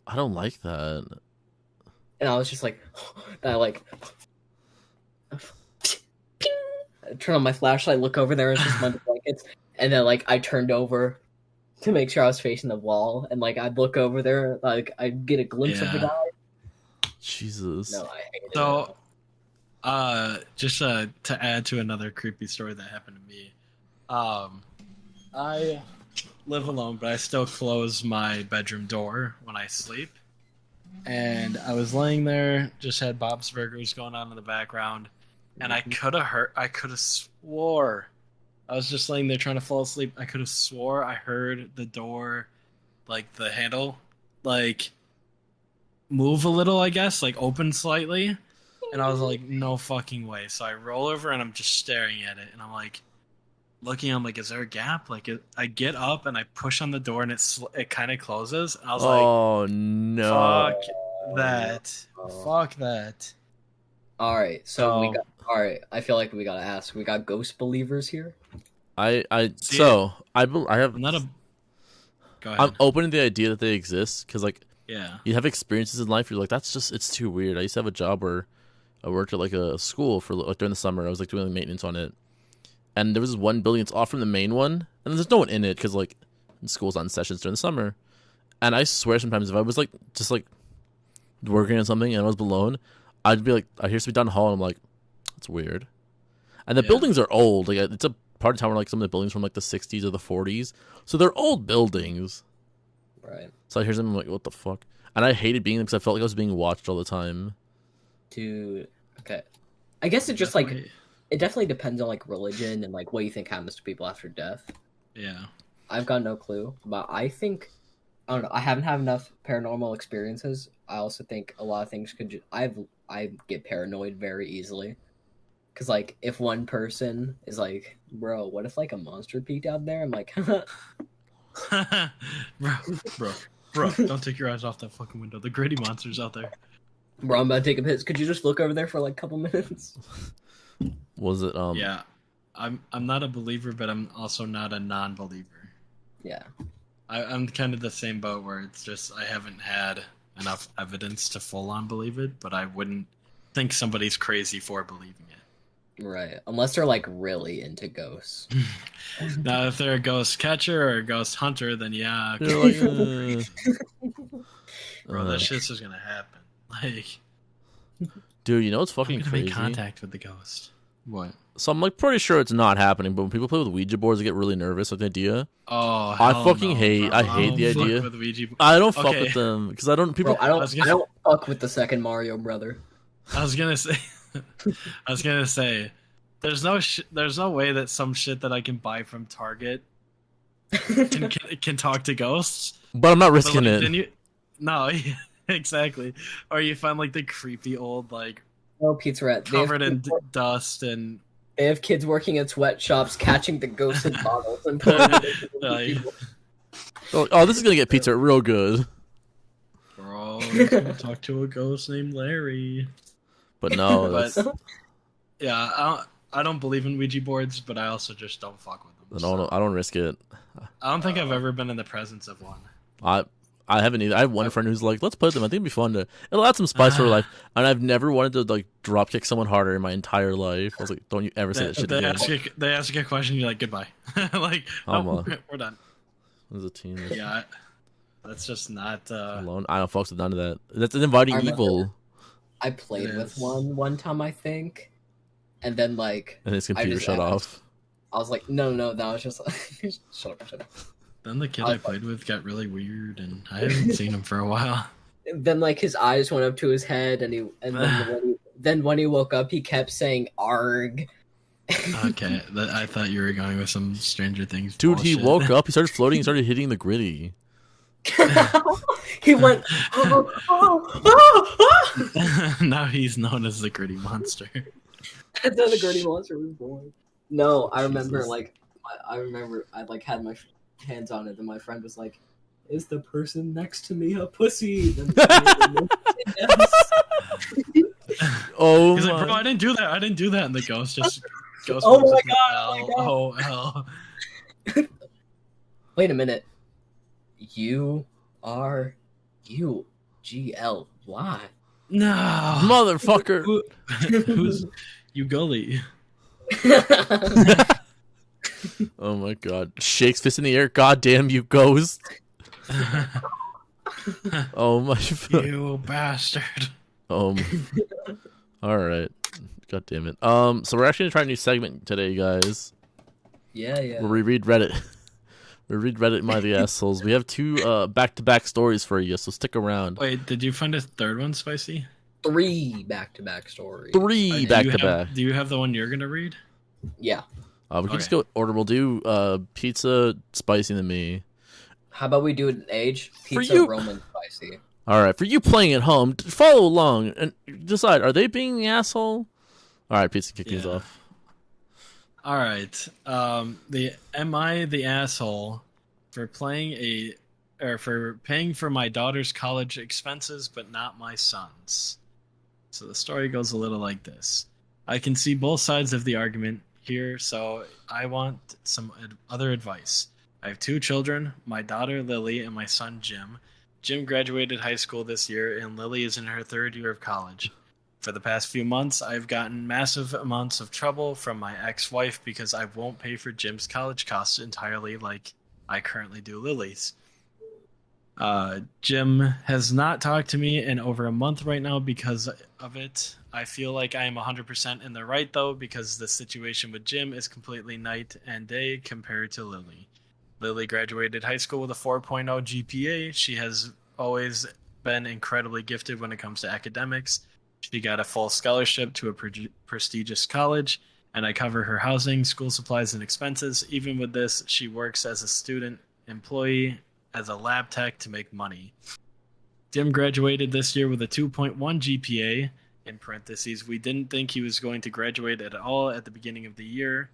I don't like that. And I was just like, I like. Ping! I turn on my flashlight, look over there, and it's just a bunch of blankets. And then like I turned over to make sure I was facing the wall, and like I'd look over there, like I'd get a glimpse of the guy. Jesus. No, I hated it. Just to add to another creepy story that happened to me, I live alone, but I still close my bedroom door when I sleep. And I was laying there, just had Bob's Burgers going on in the background, and I could have swore, I was just laying there trying to fall asleep. I could have swore I heard the door, like the handle, like move a little, I guess, like open slightly. And I was like, no fucking way. So I roll over and I'm just staring at it. And I'm like, looking, I'm like, is there a gap? Like, I get up and I push on the door and it kind of closes. And I was like, oh, no. Fuck that. All right. So I feel like we got to ask. We got ghost believers here? I have. Go ahead. I'm open to the idea that they exist because, like, yeah, you have experiences in life. You're like, it's too weird. I used to have a job where I worked at like a school for like, during the summer. I was like doing like, maintenance on it, and there was this one building. It's off from the main one, and there's no one in it because like school's on sessions during the summer. And I swear, sometimes if I was like just like working on something and I was alone, I'd be like, I hear something down the hall, and I'm like, it's weird. And the buildings are old. Like it's a part of town where like some of the buildings from like the 60s or the 40s, so they're old buildings. Right. So I hear something like, what the fuck? And I hated being there because I felt like I was being watched all the time. Dude, okay. I guess it just like it definitely depends on like religion and like what you think happens to people after death. Yeah. I've got no clue, but I don't know. I haven't had enough paranormal experiences. I also think a lot of things could I get paranoid very easily. Cause like if one person is like, bro, what if like a monster peeked out there? I'm like, bro. Bro, don't take your eyes off that fucking window. The gritty monster's out there. Bro, I'm about to take a piss. Could you just look over there for like a couple minutes? Was it Yeah, I'm not a believer, but I'm also not a non-believer. Yeah. I'm kind of the same boat where it's just I haven't had enough evidence to full on believe it, but I wouldn't think somebody's crazy for believing it. Right. Unless they're like really into ghosts. Now, if they're a ghost catcher or a ghost hunter, then yeah, okay. You're like, Bro, that shit's just gonna happen. Like, dude, you know what's I'm fucking gonna crazy? make contact with the ghost. What? So I'm like pretty sure it's not happening, but when people play with Ouija boards, I get really nervous with the idea. Oh, I hell fucking no, hate. bro. I hate the fuck idea. with Ouija I don't fuck Okay. with them because I don't. People. Bro, I don't fuck with the second Mario brother. I was gonna say, there's no way that some shit that I can buy from Target can talk to ghosts. But I'm not But, risking like, it. then no, exactly. Or you find like the creepy old like No, Pizza Rat. covered in dust and They have kids working in sweatshops, catching the ghosts in bottles and putting it into Like, people. Oh, this is gonna get pizza real good. bro, you can talk to a ghost named Larry. But no, But that's, yeah, I don't believe in Ouija boards, but I also just don't fuck with them. no, I don't risk it. I don't think I've ever been in the presence of one. I haven't either. I have one friend who's like, let's put them. I think it'd be fun to. It'll add some spice for life. And I've never wanted to like drop kick someone harder in my entire life. I was like, don't you ever say that shit again. They ask you a question, you're like, goodbye. Like, oh, we're done. As a team, Yeah, that's just not. alone. I don't fuck with none of that. That's an inviting I remember- evil. I played It with is. one time, I think, and then like And his computer just shut asked. off. I was like, no, that was just like, shut up. Then the kid I played with got really weird, and I haven't seen him for a while. Then like his eyes went up to his head, and then when he woke up, he kept saying "arg." Okay, I thought you were going with some Stranger Things. Dude, he bullshit. woke up, he started floating, he started hitting the gritty. He went. Now he's known as the Gritty Monster. And then the Gritty Monster was born. No, I remember Jesus. like I remember I like had my hands on it, and my friend was like, "Is the person next to me a pussy?" Then yes. Oh He's like, my. bro, I didn't do that. I didn't do that. And the ghost just ghost. Oh was my just God, like, oh L. Wait a minute. URUGLY. No, Motherfucker. Who's you gully? Oh my god. Shakes fist in the air. God damn you, ghost. Oh my. You bastard. All right. God damn it. So we're actually gonna try a new segment today, guys. Yeah. Where we read Reddit. We read Reddit, my the assholes. We have two back-to-back stories for you, so stick around. Wait, did you find a third one, Spicy? 3 back-to-back stories. Three back-to-back. Do you have the one you're gonna read? Yeah. We can just Okay. go order. We'll do pizza, spicy, than me. How about we do it in age? Pizza, you- Roman, spicy. All right, for you playing at home, follow along and decide: are they being the asshole? All right, pizza, kick these Yeah. off. All right. Am I the asshole for paying for my daughter's college expenses, but not my son's? So the story goes a little like this. I can see both sides of the argument here, so I want some other advice. I have 2 children, my daughter Lily and my son Jim. Jim graduated high school this year, and Lily is in her 3rd year of college. For the past few months, I've gotten massive amounts of trouble from my ex-wife because I won't pay for Jim's college costs entirely like I currently do Lily's. Jim has not talked to me in over a month right now because of it. I feel like I am 100% in the right, though, because the situation with Jim is completely night and day compared to Lily. Lily graduated high school with a 4.0 GPA. She has always been incredibly gifted when it comes to academics. She got a full scholarship to a prestigious college, and I cover her housing, school supplies, and expenses. Even with this, she works as a student employee as a lab tech to make money. Jim graduated this year with a 2.1 GPA. In parentheses, we didn't think he was going to graduate at all at the beginning of the year.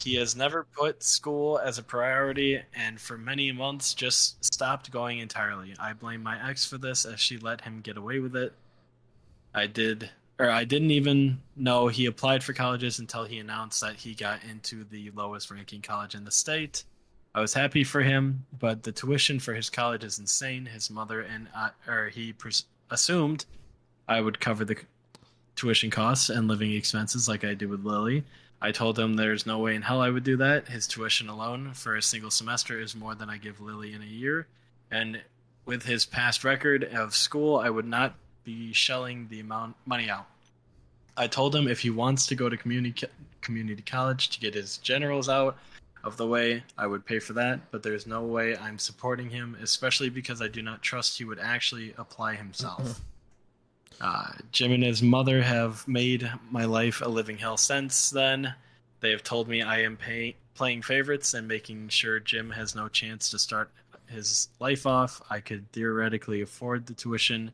He has never put school as a priority and for many months just stopped going entirely. I blame my ex for this as she let him get away with it. I didn't even know he applied for colleges until he announced that he got into the lowest ranking college in the state. I was happy for him, but the tuition for his college is insane. His mother and he assumed I would cover the tuition costs and living expenses like I do with Lily. I told him there's no way in hell I would do that. His tuition alone for a single semester is more than I give Lily in a year. And with his past record of school, I would not be shelling the amount money out. I told him if he wants to go to community college to get his generals out of the way, I would pay for that, but there's no way I'm supporting him, especially because I do not trust he would actually apply himself. Jim and his mother have made my life a living hell since then. They have told me I am playing favorites and making sure Jim has no chance to start his life off. I could theoretically afford the tuition,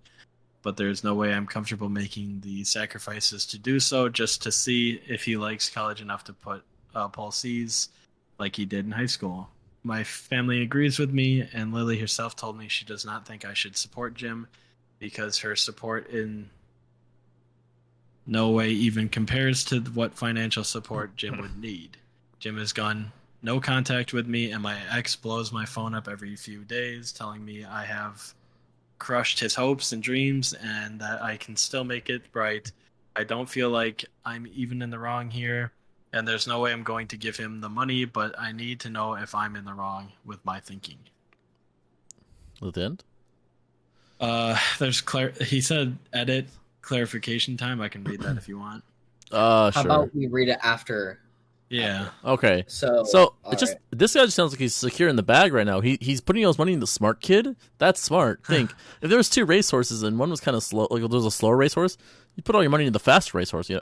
but there's no way I'm comfortable making the sacrifices to do so just to see if he likes college enough to put Paul C's like he did in high school. My family agrees with me, and Lily herself told me she does not think I should support Jim because her support in no way even compares to what financial support Jim would need. Jim has gone no contact with me, and my ex blows my phone up every few days telling me I have crushed his hopes and dreams and that I can still make it right. I don't feel like I'm even in the wrong here, and there's no way I'm going to give him the money, but I need to know if I'm in the wrong with my thinking. At the end? He said edit clarification time. I can read that if you want. Sure. How about we read it after? Yeah. Okay. So it just this guy just sounds like he's secure in the bag right now. He's putting all his money in the smart kid. That's smart. Think if there was two racehorses and one was kind of slow, like if there was a slower racehorse, you put all your money into the fast racehorse. Yeah.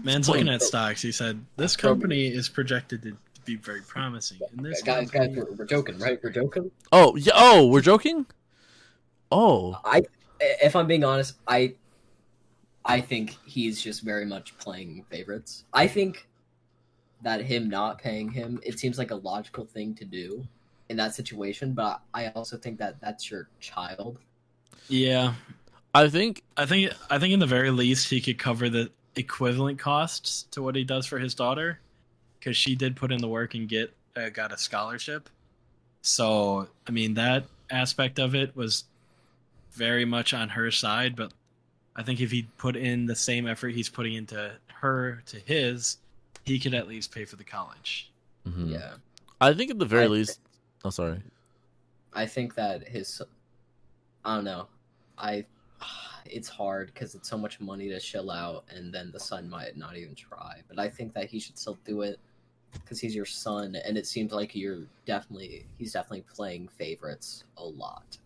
Man's looking at stocks. He said this company is projected to be very promising. And this guys, we're joking, right? We're joking. Oh yeah. Oh, we're joking. Oh. If I'm being honest, I think he's just very much playing favorites. I think that him not paying him, it seems like a logical thing to do in that situation, but I also think that that's your child. Yeah. I think in the very least he could cover the equivalent costs to what he does for his daughter, because she did put in the work and got a scholarship. So, I mean, that aspect of it was very much on her side, but I think if he put in the same effort he's putting into her to his, he could at least pay for the college. Mm-hmm. Yeah. I think at the very least... Oh, sorry. I think that I don't know. It's hard because it's so much money to shell out, and then the son might not even try. But I think that he should still do it because he's your son, and it seems like he's definitely playing favorites a lot.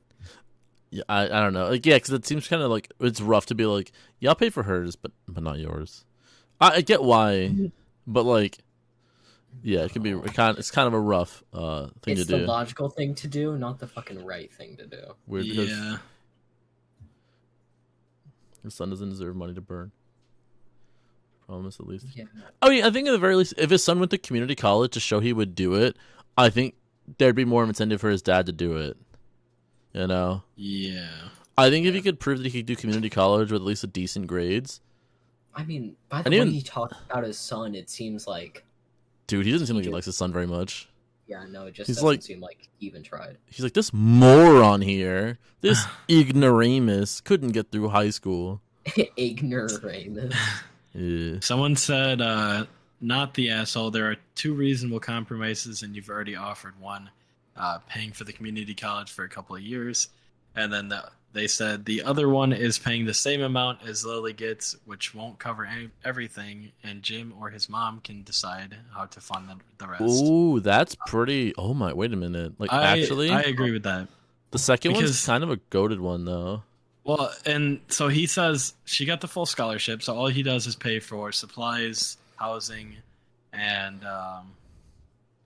Yeah, I don't know. Like, yeah, because it seems kind of like it's rough to be like, yeah, I'll pay for hers, but not yours. I get why, but like, yeah, it can be it's kind of a rough thing to do. It's the logical thing to do, not the fucking right thing to do. Weird because his son doesn't deserve money to burn. Promise, at least. Yeah. I mean, I think at the very least, if his son went to community college to show he would do it, I think there'd be more incentive for his dad to do it. You know? Yeah. I think if he could prove that he could do community college with at least a decent grades. I mean, by the way he talked about his son, it seems like... Dude, he doesn't seem like he likes his son very much. Yeah, no, it just He's doesn't seem like he even tried. He's like, this moron here, this ignoramus couldn't get through high school. Ignoramus. Yeah. Someone said, not the asshole, there are two reasonable compromises and you've already offered one. Paying for the community college for a couple of years, and then they said the other one is paying the same amount as Lily gets, which won't cover everything, and Jim or his mom can decide how to fund the rest. Ooh, that's pretty... Oh my, wait a minute. Like, actually... I agree with that. The second one's kind of a goated one, though. Well, and so he says she got the full scholarship, so all he does is pay for supplies, housing, and...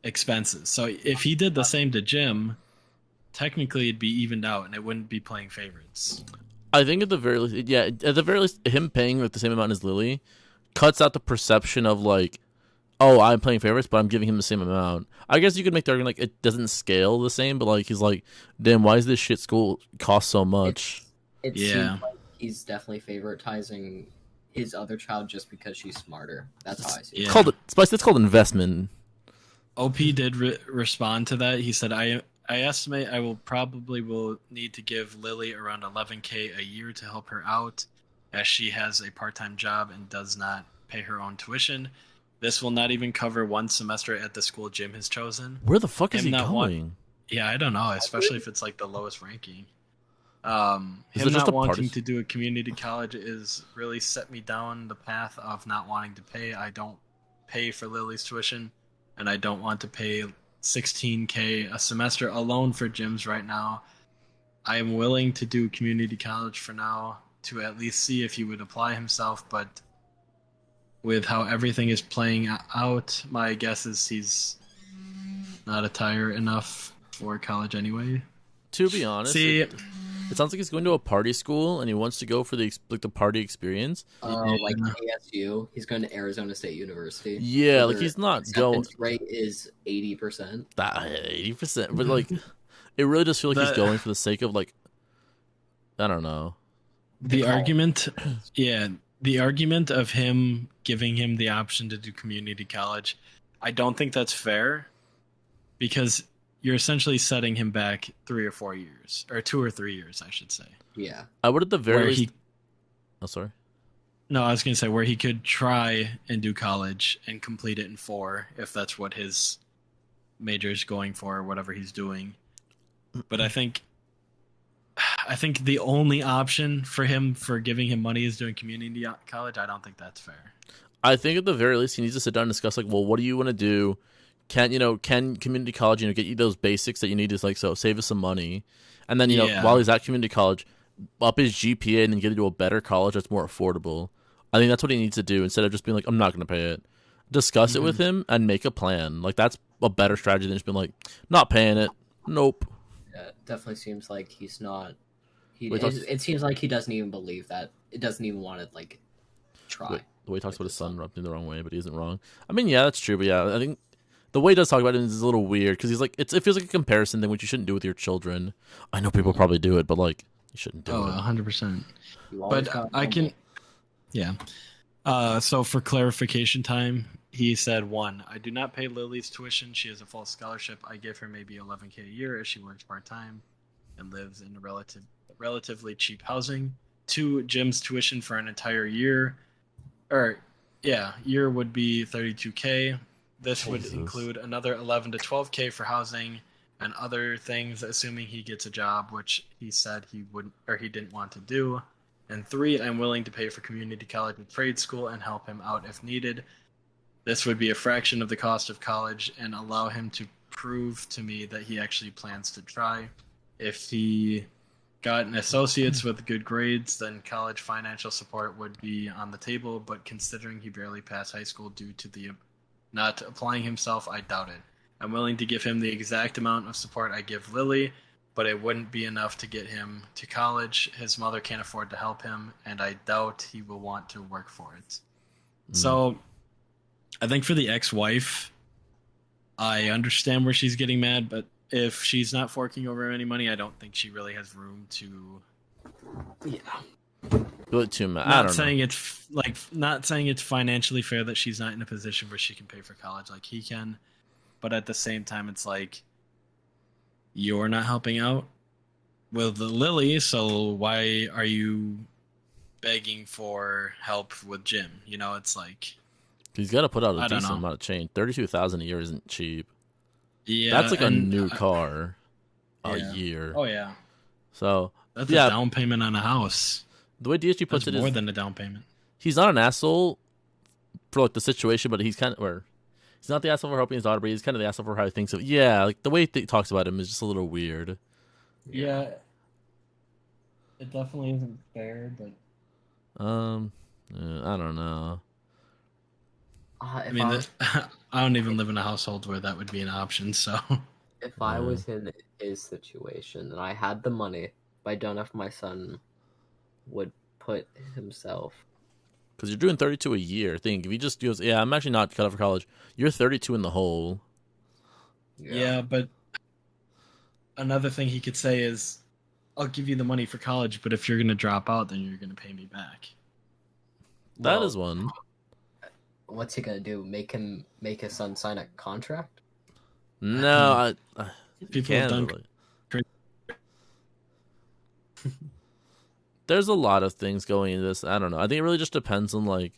expenses. So if he did the same to Jim, technically it'd be evened out and it wouldn't be playing favorites. I think at the very least, him paying with the same amount as Lily cuts out the perception of like, oh, I'm playing favorites, but I'm giving him the same amount. I guess you could make the argument like it doesn't scale the same, but like he's like, damn, why is this shit school cost so much? It Yeah. seems like he's definitely favoritizing his other child just because she's smarter. That's how I see it. Yeah. It's called Spice. It's called investment. OP did respond to that. He said, I estimate I will need to give Lily around 11K a year to help her out, as she has a part-time job and does not pay her own tuition. This will not even cover one semester at the school Jim has chosen. Where the fuck is Him he not going? Yeah, I don't know, especially if it's like the lowest ranking. Is Him it just not a wanting party- to do a community college is really set me down the path of not wanting to pay. I don't pay for Lily's tuition, and I don't want to pay 16K a semester alone for Jim's right now. I am willing to do community college for now to at least see if he would apply himself, but with how everything is playing out, my guess is he's not attire enough for college anyway. To be honest, See, it sounds like he's going to a party school and he wants to go for the party experience. Like ASU, he's going to Arizona State University. Yeah, where like he's not going acceptance rate is 80%. that 80%, but like it really does feel like he's going for the sake of like I don't know. the argument of him giving him the option to do community college, I don't think that's fair, because you're essentially setting him back 3 or 4 years, or 2 or 3 years, I should say. Yeah. I would at the very Where least. he, Oh, sorry. no, I was going to say where he could try and do college and complete it in 4 if that's what his major is going for, or whatever he's doing. But I think the only option for him for giving him money is doing community college. I don't think that's fair. I think at the very least he needs to sit down and discuss like, well, what do you want to do? Can community college get you those basics that you need to like save us some money, and then Yeah. while he's at community college, up his GPA and then get into a better college that's more affordable. I think that's what he needs to do instead of just being like, I'm not going to pay it. Discuss it with him and make a plan. Like that's a better strategy than just being like, not paying it. Nope. Yeah, it definitely seems like he's not. Wait, It seems like he doesn't even believe that. It doesn't even want to like try. The way he talks about his son rubbed me the wrong way, but he isn't wrong. I mean, yeah, that's true. But yeah, I think the way he does talk about it is a little weird because he's like, it feels like a comparison thing, which you shouldn't do with your children. I know people probably do it, but like, you shouldn't do it. 100%. You always But got I can, humble. yeah. So for clarification time, he said, 1, I do not pay Lily's tuition. She has a full scholarship. I give her maybe 11K a year as she works part-time and lives in relatively cheap housing. 2, Jim's tuition for an entire year, year would be 32K. This would Jesus. include another 11 to 12K for housing and other things, assuming he gets a job, which he said he didn't want to do. And 3, I'm willing to pay for community college and trade school and help him out if needed. This would be a fraction of the cost of college and allow him to prove to me that he actually plans to try. If he got an associate's with good grades, then college financial support would be on the table, but considering he barely passed high school due to the not applying himself, I doubt it. I'm willing to give him the exact amount of support I give Lily, but it wouldn't be enough to get him to college. His mother can't afford to help him, and I doubt he will want to work for it. So, I think for the ex-wife, I understand where she's getting mad, but if she's not forking over any money, I don't think she really has room to. Yeah. Do it too much. I don't know. Not saying it's financially fair that she's not in a position where she can pay for college like he can, but at the same time, it's like you're not helping out with the Lily, so why are you begging for help with Jim? It's like He's got to put out I a don't decent know. amount of change. $32,000 a year isn't cheap. yeah, That's like a and, new car a yeah. year. Oh yeah, So that's yeah, a down payment on a house. the way DSG puts That's it more is than a down payment. he's not an asshole for like the situation, but he's kind of where he's not the asshole for helping his daughter, but he's kind of the asshole for how he thinks of. Yeah, like the way he talks about him is just a little weird. Yeah, it definitely isn't fair, but I don't know. I mean, I don't even live in a household where that would be an option. So If I was in his situation and I had the money, but I don't know if my son would put himself because you're doing 32 a year. Think if he just goes, yeah, I'm actually not cut out for college. You're 32 in the hole. Yeah, but another thing he could say is, I'll give you the money for college, but if you're going to drop out, then you're going to pay me back. That is one. What's he gonna do? Make his son sign a contract? No, People have done. There's a lot of things going into this. I don't know. I think it really just depends on like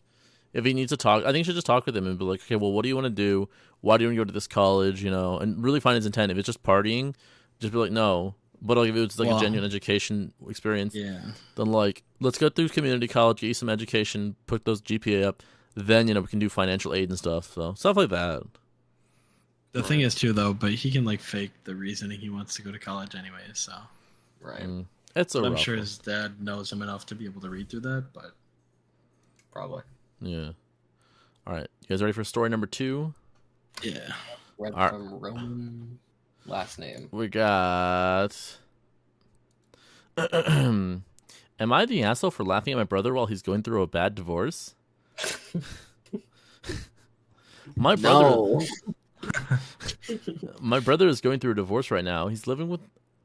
if he needs to talk. I think you should just talk with him and be like, okay, well, what do you want to do? Why do you want to go to this college? And really find his intent. If it's just partying, just be like, no. But like if it's like a genuine education experience, then like let's go through community college, get you some education, put those GPA up. Then we can do financial aid and stuff. So stuff like that. The thing is too, though, but he can like fake the reasoning he wants to go to college anyway. So right, it's a. I'm sure his dad knows him enough to be able to read through that, but probably. Yeah. All right, you guys ready for story number 2? Yeah. Read from Roman last name. We got. Am I the asshole for laughing at my brother while he's going through a bad divorce? My brother. My brother is going through a divorce right now. He's living with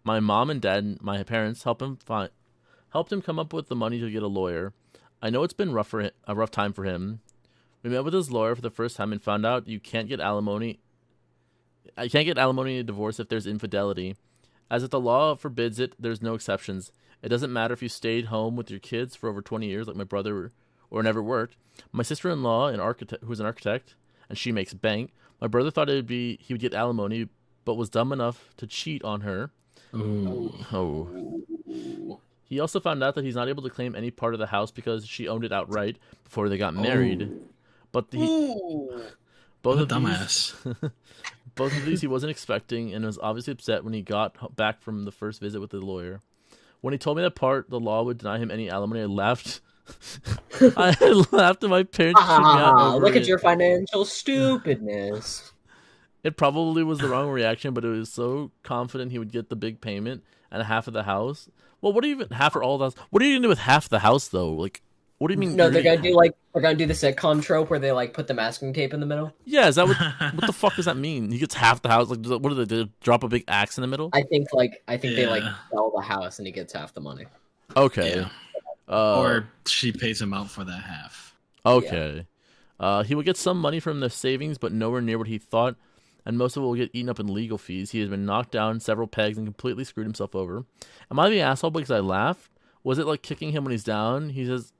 my mom and dad, and my parents helped him come up with the money to get a lawyer. I know it's been a rough time for him. We met with his lawyer for the first time and found out you can't get alimony. I can't get alimony in a divorce if there's infidelity. As if the law forbids it, there's no exceptions. It doesn't matter if you stayed home with your kids for over 20 years, like my brother, or never worked. My sister-in-law, who's an architect, and she makes bank. My brother thought he would get alimony, but was dumb enough to cheat on her. Ooh. Oh. He also found out that he's not able to claim any part of the house because she owned it outright before they got married. But both of these he wasn't expecting and was obviously upset when he got back from the first visit with the lawyer. When he told me that the law would deny him any alimony, I laughed. I laughed at my parents. Look at your financial stupidness. It probably was the wrong reaction, but it was so confident he would get the big payment and half of the house. Well, what do you even half or all the house? What are you gonna do with half the house though? Like, what do you mean? No, they're gonna do the sitcom trope where they like put the masking tape in the middle. Yeah, is that what the fuck does that mean? He gets half the house. Like, what do they drop a big axe in the middle? I think they like sell the house and he gets half the money. Okay. Yeah. Or she pays him out for that half. Okay. Yeah. He will get some money from the savings, but nowhere near what he thought, and most of it will get eaten up in legal fees. He has been knocked down several pegs and completely screwed himself over. Am I the asshole because I laughed? Was it like kicking him when he's down? He says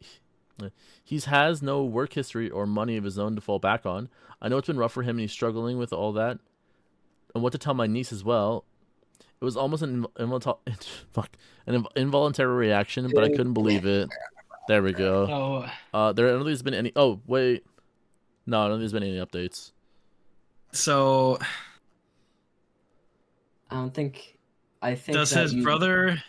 he has no work history or money of his own to fall back on. I know it's been rough for him and he's struggling with all that. And what to tell my niece as well. It was almost an involuntary reaction, but I couldn't believe it. There we go. There none of these been any. Oh wait, no, none of these been any updates. So, I think. Does his brother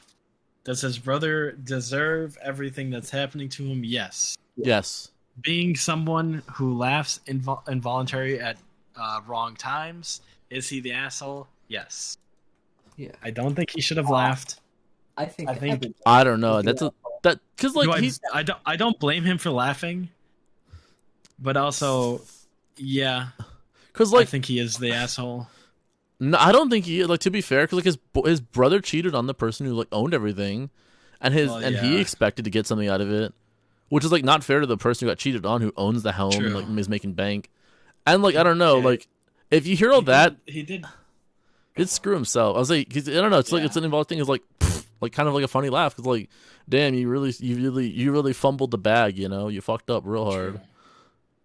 deserve everything that's happening to him? Yes. Yes. Being someone who laughs involuntary at wrong times, is he the asshole? Yes. Yeah. I don't think he should have laughed. I think I don't know. Because like I don't blame him for laughing, but also, yeah, because like I think he is the asshole. No, I don't think he like. To be fair, because like his brother cheated on the person who like owned everything, and he expected to get something out of it, which is like not fair to the person who got cheated on, who owns the home and like is making bank, and like I don't know, like if you hear all he did. He'd screw himself. I was like, I don't know. It's like it's an involved thing. It's like kind of like a funny laugh. Cause like, damn, you really fumbled the bag. You fucked up real hard. True.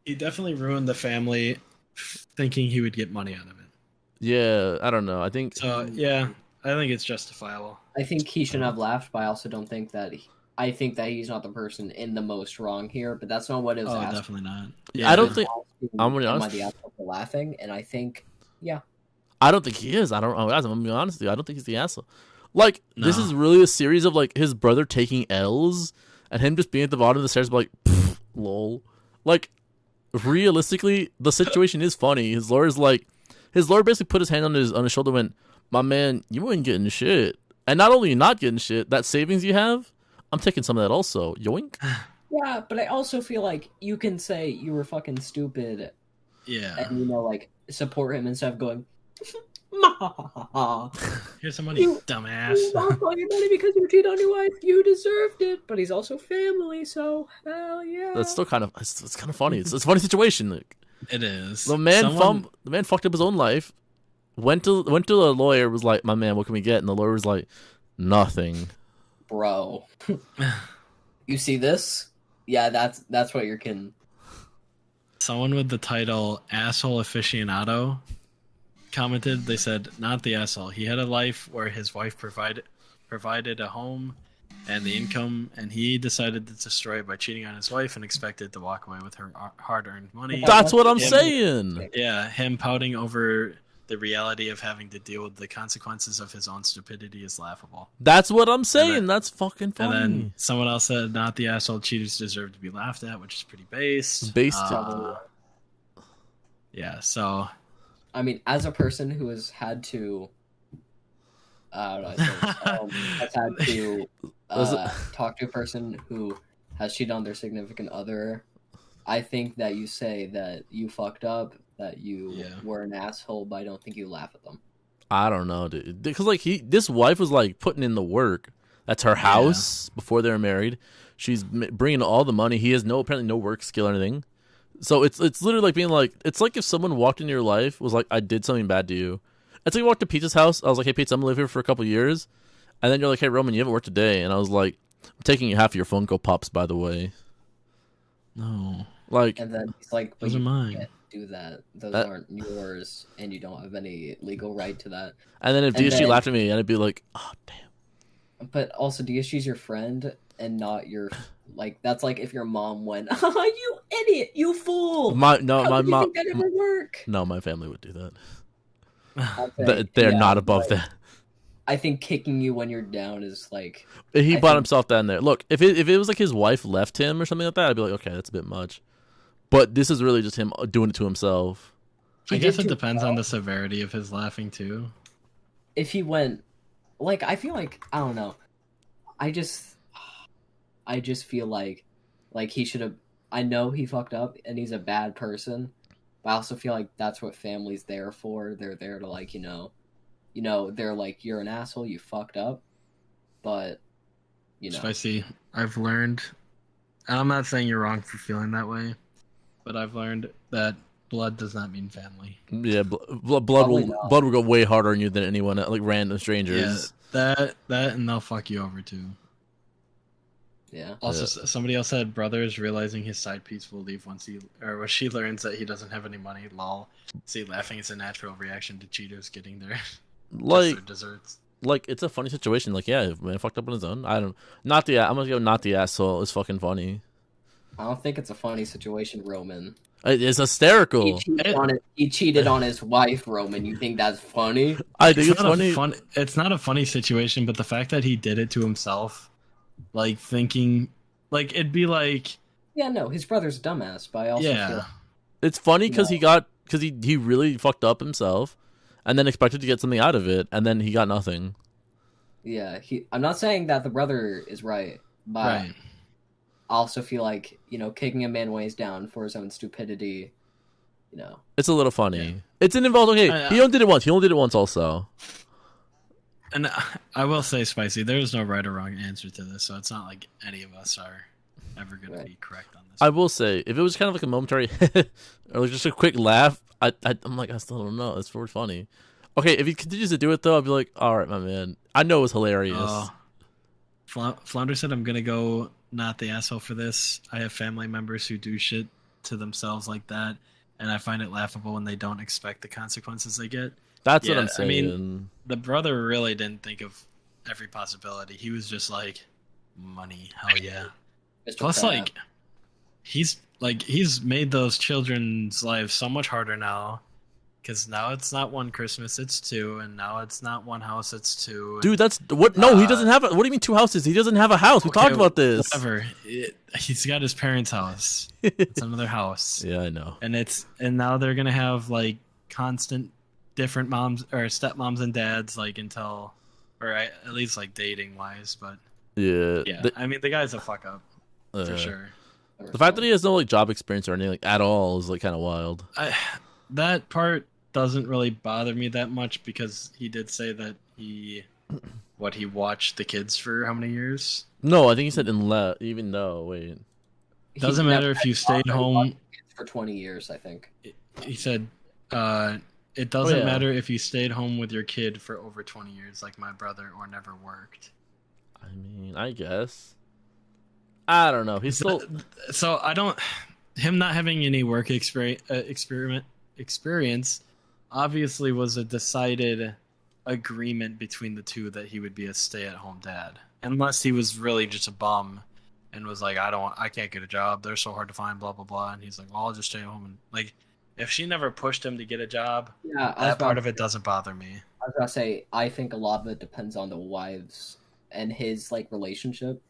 He definitely ruined the family, thinking he would get money out of it. Yeah, I don't know. I think so. Yeah, I think it's justifiable. I think he shouldn't have laughed, but I also don't think that. I think that he's not the person in the most wrong here, but that's not what it was. Definitely not. Yeah, I don't think. I'm gonna be honest. Am I the asshole for laughing? And I think, yeah. I don't think he is. I don't. Guys, I'm gonna be honest with you. I don't think he's the asshole. Like this is really a series of like his brother taking L's and him just being at the bottom of the stairs, like, lol. Like, realistically, the situation is funny. His lawyer basically put his hand on his shoulder, and went, "My man, you ain't getting shit. And not only you not getting shit, that savings you have, I'm taking some of that also. Yoink." Yeah, but I also feel like you can say you were fucking stupid Yeah. and, you know, like, support him instead of going, "Ma, Here's some money, dumbass. you lost all your money because you cheated on your wife. You deserved it." But he's also family, so hell yeah. That's still kind of it's kind of funny. It's a funny situation. Like, It is. the man Someone- the man fucked up his own life. Went to the lawyer. Was like, my man, what can we get? And the lawyer was like, nothing. Bro. You see this? Yeah, that's what you're kidding. Someone with the title "Asshole Aficionado" commented. They said, "Not the asshole. He had a life where his wife provided a home and the income, and he decided to destroy it by cheating on his wife and expected to walk away with her hard-earned money." That's what I'm Him- saying. Yeah, him pouting over the reality of having to deal with the consequences of his own stupidity is laughable. That's what I'm saying. then- That's fucking funny. And then someone else said, "Not the asshole. Cheaters deserve to be laughed at," which is pretty based. Based. Yeah, so I mean, as a person who has had to, how do I say this? Has had to talk to a person who has cheated on their significant other, I think that you say that you fucked up, that you were an asshole, but I don't think you laugh at them. I don't know, dude. Because like this wife was like putting in the work. That's her house before they were married. She's bringing all the money. He has apparently no work skill or anything. So it's literally like being like, it's like if someone walked into your life, was like, I did something bad to you. It's like you walked to Pizza's house. I was like, hey, Pizza, I'm gonna live here for a couple years. And then you're like, hey, Roman, you haven't worked today. And I was like, I'm taking you half of your Funko Pops, by the way. no, Like, And then he's like, but those are you mine. can't do that. Those aren't yours, and you don't have any legal right to that. and then if And DSG then- laughed at me, and I'd be like, oh, damn. But also, DSG's your friend and not your, like, that's like if your mom went, you idiot, you fool. My How could did you mom. think that ever work? No, my family would do that. I think- They're yeah, not above but that. I think kicking you when you're down is like, He I brought think- himself down there. Look, if it was like his wife left him or something like that, I'd be like, okay, that's a bit much. But this is really just him doing it to himself. I He guess did it too depends well. on the severity of his laughing too. if he went, like, I feel like, I don't know. I just feel like he should have. I know he fucked up and he's a bad person, but I also feel like that's what family's there for. They're there to, like, they're like, you're an asshole, you fucked up, but Spicy. I've learned, and I'm not saying you're wrong for feeling that way, but I've learned that blood does not mean family. Yeah, blood Probably will not. blood will go way harder on you than anyone, like random strangers. That and they'll fuck you over too. yeah. Also, somebody else said brothers realizing his side piece will leave once she learns that he doesn't have any money. Lol. See, laughing is a natural reaction to cheaters getting their Like, their desserts. like it's a funny situation. Like, yeah, man fucked up on his own. I'm gonna go not the asshole. It's fucking funny. I don't think it's a funny situation, Roman. It's hysterical. He cheated on his wife, Roman. You think that's funny? I think it's funny. It's not a funny situation, but the fact that he did it to himself, like thinking, like it'd be like, Yeah, no, his brother's a dumbass, but I also yeah, feel It's funny because he really fucked up himself, and then expected to get something out of it, and then he got nothing. yeah, I'm not saying that the brother is right, but right. I also feel like, kicking a man when he's down for his own stupidity, It's a little funny. Yeah. It's an involved. Okay, he only did it once. He only did it once, also. And I will say, Spicy, there is no right or wrong answer to this, so it's not like any of us are ever going to be correct on this. I will say, if it was kind of like a momentary, or like just a quick laugh, I'm like, I still don't know. It's really funny. Okay, if he continues to do it though, I'd be like, all right, my man. I know it was hilarious. Flounder said, I'm going to go not the asshole for this. I have family members who do shit to themselves like that, and I find it laughable when they don't expect the consequences they get. That's what Yeah, I'm I saying. mean, the brother really didn't think of every possibility. He was just like, money, hell yeah. Mr. Plus, Crab. he's made those children's lives so much harder now, because now it's not one Christmas, it's two, and now it's not one house, it's two. Dude, that's what? No, he doesn't have. What do you mean 2 houses? He doesn't have a house. We Okay, talked about this. Whatever. He's got his parents' house. It's another house. Yeah, I know. And now they're gonna have like constant different moms or stepmoms and dads, like until, or at least like dating wise. But Yeah. yeah, I mean the guy's a fuck up for sure. The fact that he has no like job experience or anything like at all is like kind of wild. That part doesn't really bother me that much because he did say that he watched the kids for how many years? No, I think he said even though wait. Doesn't matter if you stayed home for 20 years, I think. He said it doesn't matter if you stayed home with your kid for over 20 years like my brother or never worked. I mean, I guess. I don't know. He's still so I don't him not having any work experience obviously was a decided agreement between the two that he would be a stay-at-home dad. Unless he was really just a bum and was like, I can't get a job. They're so hard to find, blah blah blah. And he's like, well, I'll just stay home. And like, if she never pushed him to get a job, that part of it doesn't bother me. I was gonna say, I think a lot of it depends on the wives and his like relationship.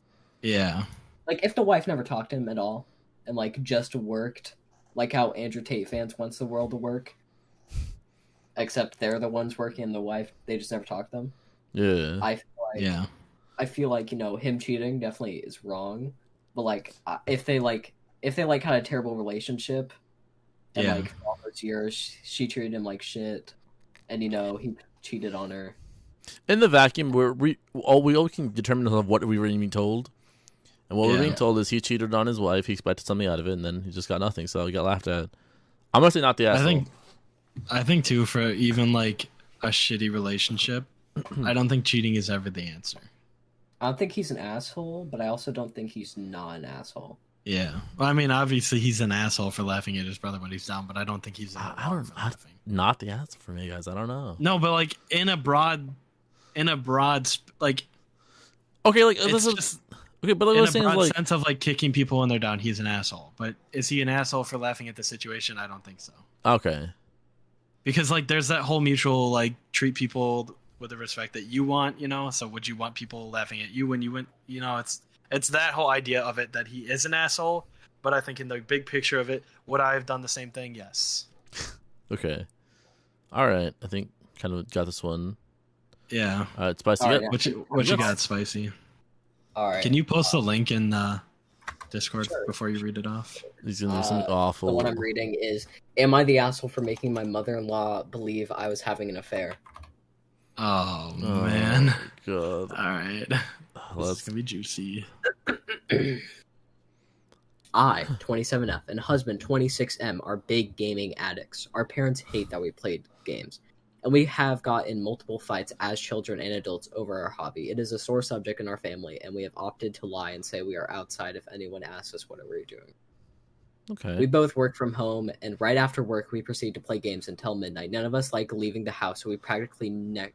Yeah. Like, if the wife never talked to him at all and like just worked, like how Andrew Tate fans wants the world to work, except they're the ones working and the wife, they just never talk to them. Yeah. I feel like, you know, him cheating definitely is wrong, but like if they had a terrible relationship and like for all those years she treated him like shit and, you know, he cheated on her. In the vacuum, we all can determine what we were being told. And what we're being told is he cheated on his wife, he expected something out of it, and then he just got nothing, so he got laughed at. I'm gonna say not the asshole. I think too, for even like a shitty relationship, I don't think cheating is ever the answer. I don't think he's an asshole, but I also don't think he's not an asshole. Yeah. Well, I mean, obviously he's an asshole for laughing at his brother when he's down, but I don't think he's not the answer for me, guys. I don't know. No, but like in a broad like okay, like this is just okay, but like in what a saying broad is like sense of like kicking people when they're down, he's an asshole. But is he an asshole for laughing at the situation? I don't think so. Okay. Because like there's that whole mutual like treat people with the respect that you want, you know? So would you want people laughing at you when you went, you know, it's that whole idea of it that he is an asshole, but I think in the big picture of it, would I have done the same thing? Yes. Okay. All right. I think kind of got this one. Yeah. Spicy. Right, What you got, Spicy? All right. Can you post a link in Discord before you read it off? He's gonna do something awful. The one I'm reading is, am I the asshole for making my mother-in-law believe I was having an affair? Oh man. God. All right. This is gonna be juicy. I, 27F, and husband, 26M, are big gaming addicts. Our parents hate that we played games, and we have got in multiple fights as children and adults over our hobby. It is a sore subject in our family, and we have opted to lie and say we are outside if anyone asks us what are we doing. Okay. We both work from home, and right after work, we proceed to play games until midnight. None of us like leaving the house, so we practically next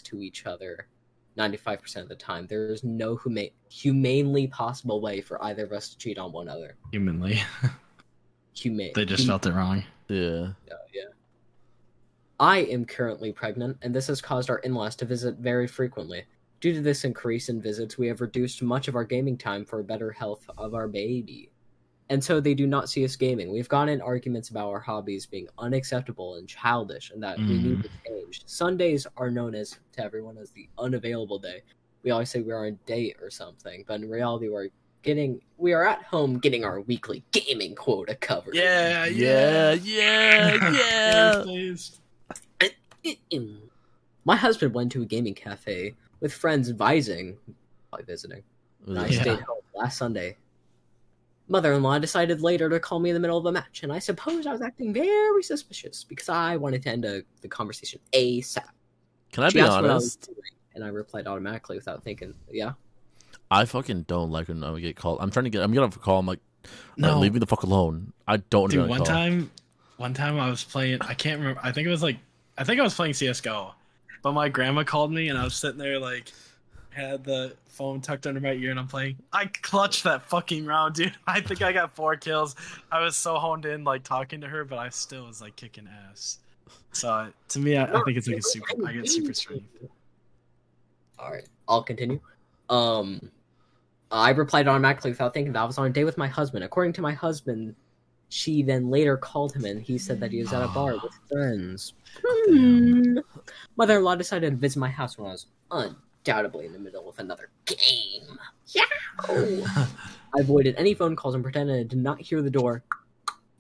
to each other 95% of the time. There is no humanely possible way for either of us to cheat on one another. Humanly. They just felt it wrong. Yeah. Yeah. I am currently pregnant, and this has caused our in-laws to visit very frequently. Due to this increase in visits, we have reduced much of our gaming time for better health of our baby. And so they do not see us gaming. We've gotten in arguments about our hobbies being unacceptable and childish and that we need to change. Sundays are known to everyone as the unavailable day. We always say we're on a date or something, but in reality we are at home getting our weekly gaming quota covered. Yeah. My husband went to a gaming cafe with friends advising, probably visiting, and I stayed home last Sunday. Mother-in-law decided later to call me in the middle of a match, and I suppose I was acting very suspicious because I wanted to end the conversation ASAP. Can I be honest? And I replied automatically without thinking. Yeah. I fucking don't like when I get called. I'm getting a call. I'm like, no, leave me the fuck alone. I don't. Dude, one time I was playing. I can't remember. I think I was playing CS:GO, but my grandma called me, and I was sitting there like, had the phone tucked under my ear, and I'm playing. I clutched that fuking round, dude. I think I got 4 kills. I was so honed in, like talking to her, but I still was like kicking ass. So to me, I think it's like I get super strength. All right, I'll continue. I replied automatically without thinking that I was on a date with my husband. According to my husband, she then later called him, and he said that he was at a bar with friends. Mother-in-law decided to visit my house when I was undoubtedly in the middle of another game. Yeah. I avoided any phone calls and pretended I did not hear the door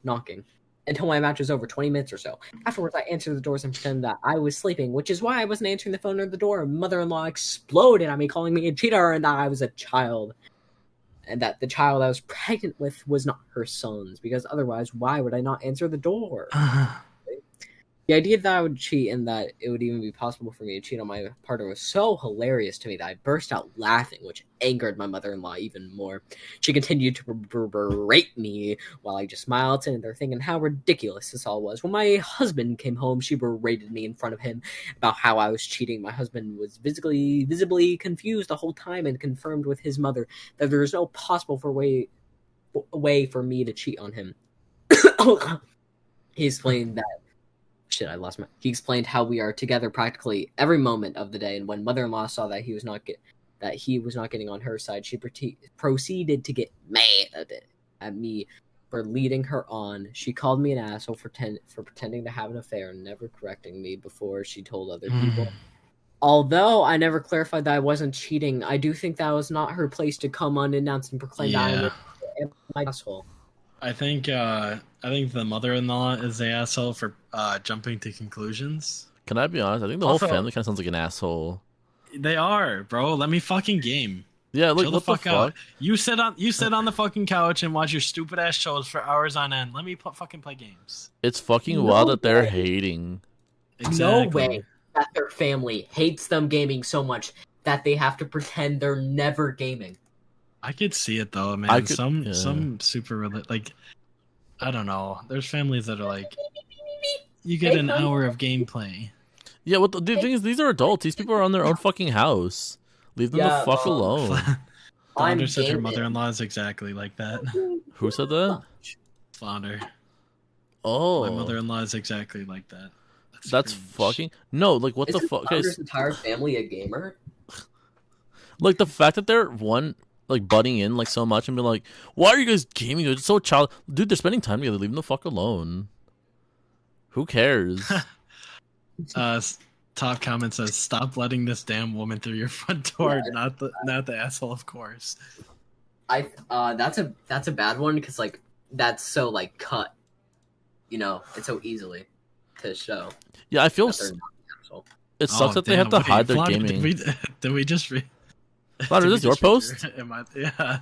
knocking until my match was over 20 minutes or so. Afterwards, I answered the doors and pretended that I was sleeping, which is why I wasn't answering the phone or the door. Mother-in-law exploded at me, calling me a cheater and that I was a child. And that the child I was pregnant with was not her son's, because otherwise, why would I not answer the door? The idea that I would cheat and that it would even be possible for me to cheat on my partner was so hilarious to me that I burst out laughing, which angered my mother-in-law even more. She continued to berate me while I just smiled, sitting there thinking how ridiculous this all was. When my husband came home, she berated me in front of him about how I was cheating. My husband was visibly confused the whole time and confirmed with his mother that there was no possible way for me to cheat on him. He explained that He explained how we are together practically every moment of the day, and when mother-in-law saw that he was not getting on her side, she proceeded to get mad at me for leading her on. She called me an asshole for pretending to have an affair and never correcting me before she told other people. Although I never clarified that I wasn't cheating, I do think that was not her place to come unannounced and proclaim that I was my asshole. I think the mother-in-law is the asshole for jumping to conclusions. Can I be honest? I think the whole family kind of sounds like an asshole. They are, bro. Let me fucking game. Yeah, look, chill what the fuck out. fuck? You sit on the fucking couch and watch your stupid ass shows for hours on end. Let me fucking play games. It's fucking wild that they're hating. Exactly. No way that their family hates them gaming so much that they have to pretend they're never gaming. I could see it though, man. Some super like, I don't know. There's families that are like, you get an hour of gameplay. Yeah, the thing is, these are adults. These people are on their own fucking house. Leave them the fuck alone. Flounder said her mother-in-law is exactly like that. Who said that? Flounder. Oh, my mother-in-law is exactly like that. That's fucking no. Like, what the fuck? Flounder's entire family a gamer? Like, the fact that they're butting in like so much and be like, why are you guys gaming? It's so child, dude. They're spending time together. Leave them the fuck alone. Who cares? Top comment says, "Stop letting this damn woman through your front door." Yeah. Not the asshole, of course. That's a bad one because like that's so like cut. You know, it's so easily to show. Yeah, I feel it sucks that they have to hide their gaming. Did we just read? Flounder, is this your post? Yeah.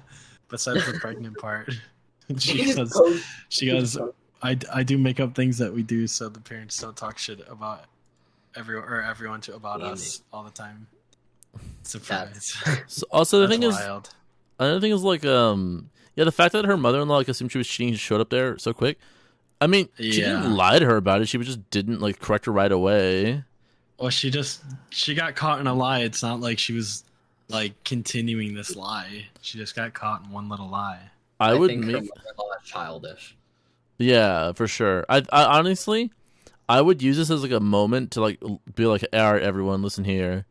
Besides the pregnant part, she goes. I do make up things that we do so the parents don't talk shit about everyone about us all the time. Surprise. So also the thing wild. Is, another thing is like the fact that her mother-in-law like assumed she was cheating, showed up there so quick. I mean, she didn't lie to her about it. She just didn't like correct her right away. Well, she got caught in a lie. It's not like she was like continuing this lie. She just got caught in one little lie. I think her mother-in-law is childish. Yeah, for sure. I honestly, I would use this as like a moment to like be like, all right, everyone, listen here.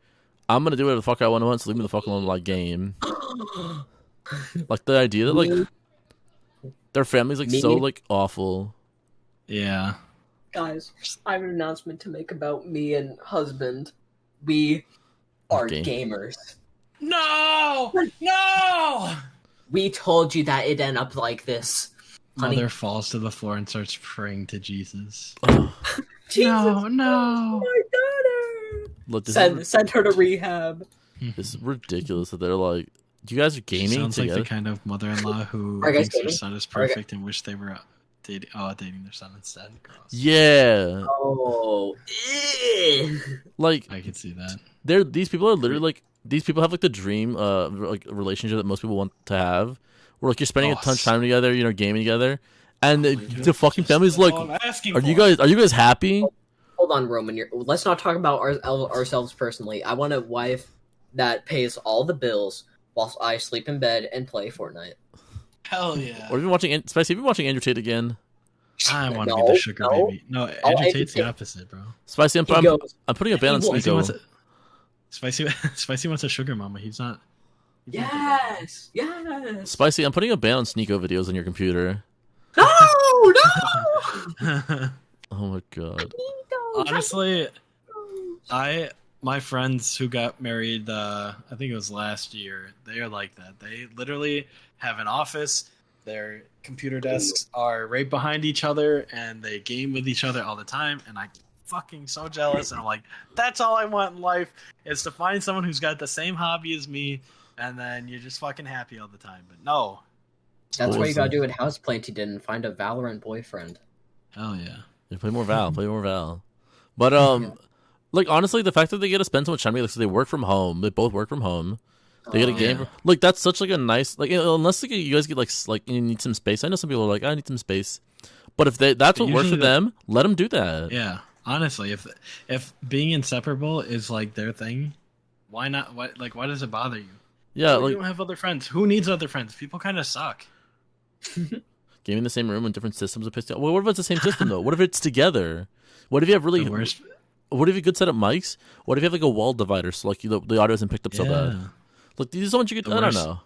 I'm gonna do whatever the fuck I want, so leave me the fuck alone, like game. Like the idea that like their family's like so like awful. Yeah. Guys, I have an announcement to make about me and husband. We are gamers. No! We told you that it'd end up like this. Honey. Mother falls to the floor and starts praying to Jesus. Jesus, no. My daughter. Look, send her to rehab. This is ridiculous that they're like, you guys are gaming Sounds together? like the kind of mother-in-law who thinks their son is perfect and wish they were dating their son instead. Gross. Yeah. Oh. Like, I can see that. These people are literally like, these people have like the dream like relationship that most people want to have. Where like you're spending a ton of time together, you know, gaming together, and the fucking family's like, are you guys happy? Hold on, Roman. Let's not talk about ourselves personally. I want a wife that pays all the bills whilst I sleep in bed and play Fortnite. Hell yeah! Or have you been watching Spicy? Have you been watching Andrew Tate again? I want to be the sugar baby. No, Andrew Tate's the opposite, bro. Spicy, I'm putting a ban on Sneeko. Spicy wants a sugar mama. He's not. Yes. Spicy, I'm putting a ban on Sneeko videos on your computer. No. Oh my god. Honestly, my friends who got married, I think it was last year, they are like that. They literally have an office. Their computer desks are right behind each other, and they game with each other all the time. And I'm fucking so jealous. And I'm like, that's all I want in life is to find someone who's got the same hobby as me, and then you're just fucking happy all the time. But no. That's what you gotta do in Houseplant. You didn't find a Valorant boyfriend. Hell yeah. Yeah, play more Val. Play more Val. But like honestly, the fact that they get to spend so much time together, so they work from home. They both work from home. They get a game. Yeah. Like that's such like a nice like unless like, you guys get like you need some space. I know some people are like I need some space, but if that's what works for them, let them do that. Yeah. Honestly, if being inseparable is like their thing, why not? Why does it bother you? Yeah, You like don't have other friends. Who needs other friends? People kind of suck. gaming in the same room with different systems are pissed off. Well, what if it's the same system though? What if it's together? What if you have really? The worst. What if you have good set up mics? What if you have like a wall divider so like the audio isn't picked up so bad? Like these are ones you could. I don't know.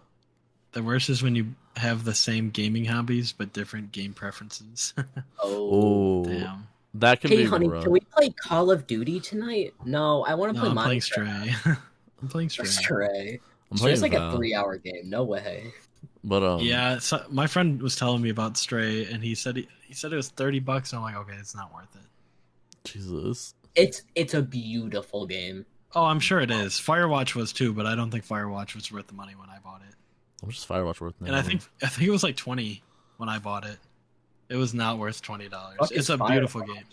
The worst is when you have the same gaming hobbies but different game preferences. Oh, Damn. that can Hey, be honey, rough. can we play Call of Duty tonight? No, I want to No, play I'm playing Minecraft. Stray. I'm playing Stray. Stray. I'm Stray's playing like Val. a 3-hour game. No way. But Yeah, so my friend was telling me about Stray, and he said it was $30, and I'm like, okay, it's not worth it. Jesus. It's a beautiful game. Oh, I'm sure it is. Firewatch was too, but I don't think Firewatch was worth the money when I bought it. I'm just Firewatch worth now. And I think it was like 20 when I bought it. It was not worth $20. Fuck It's is a beautiful Firewatch? game.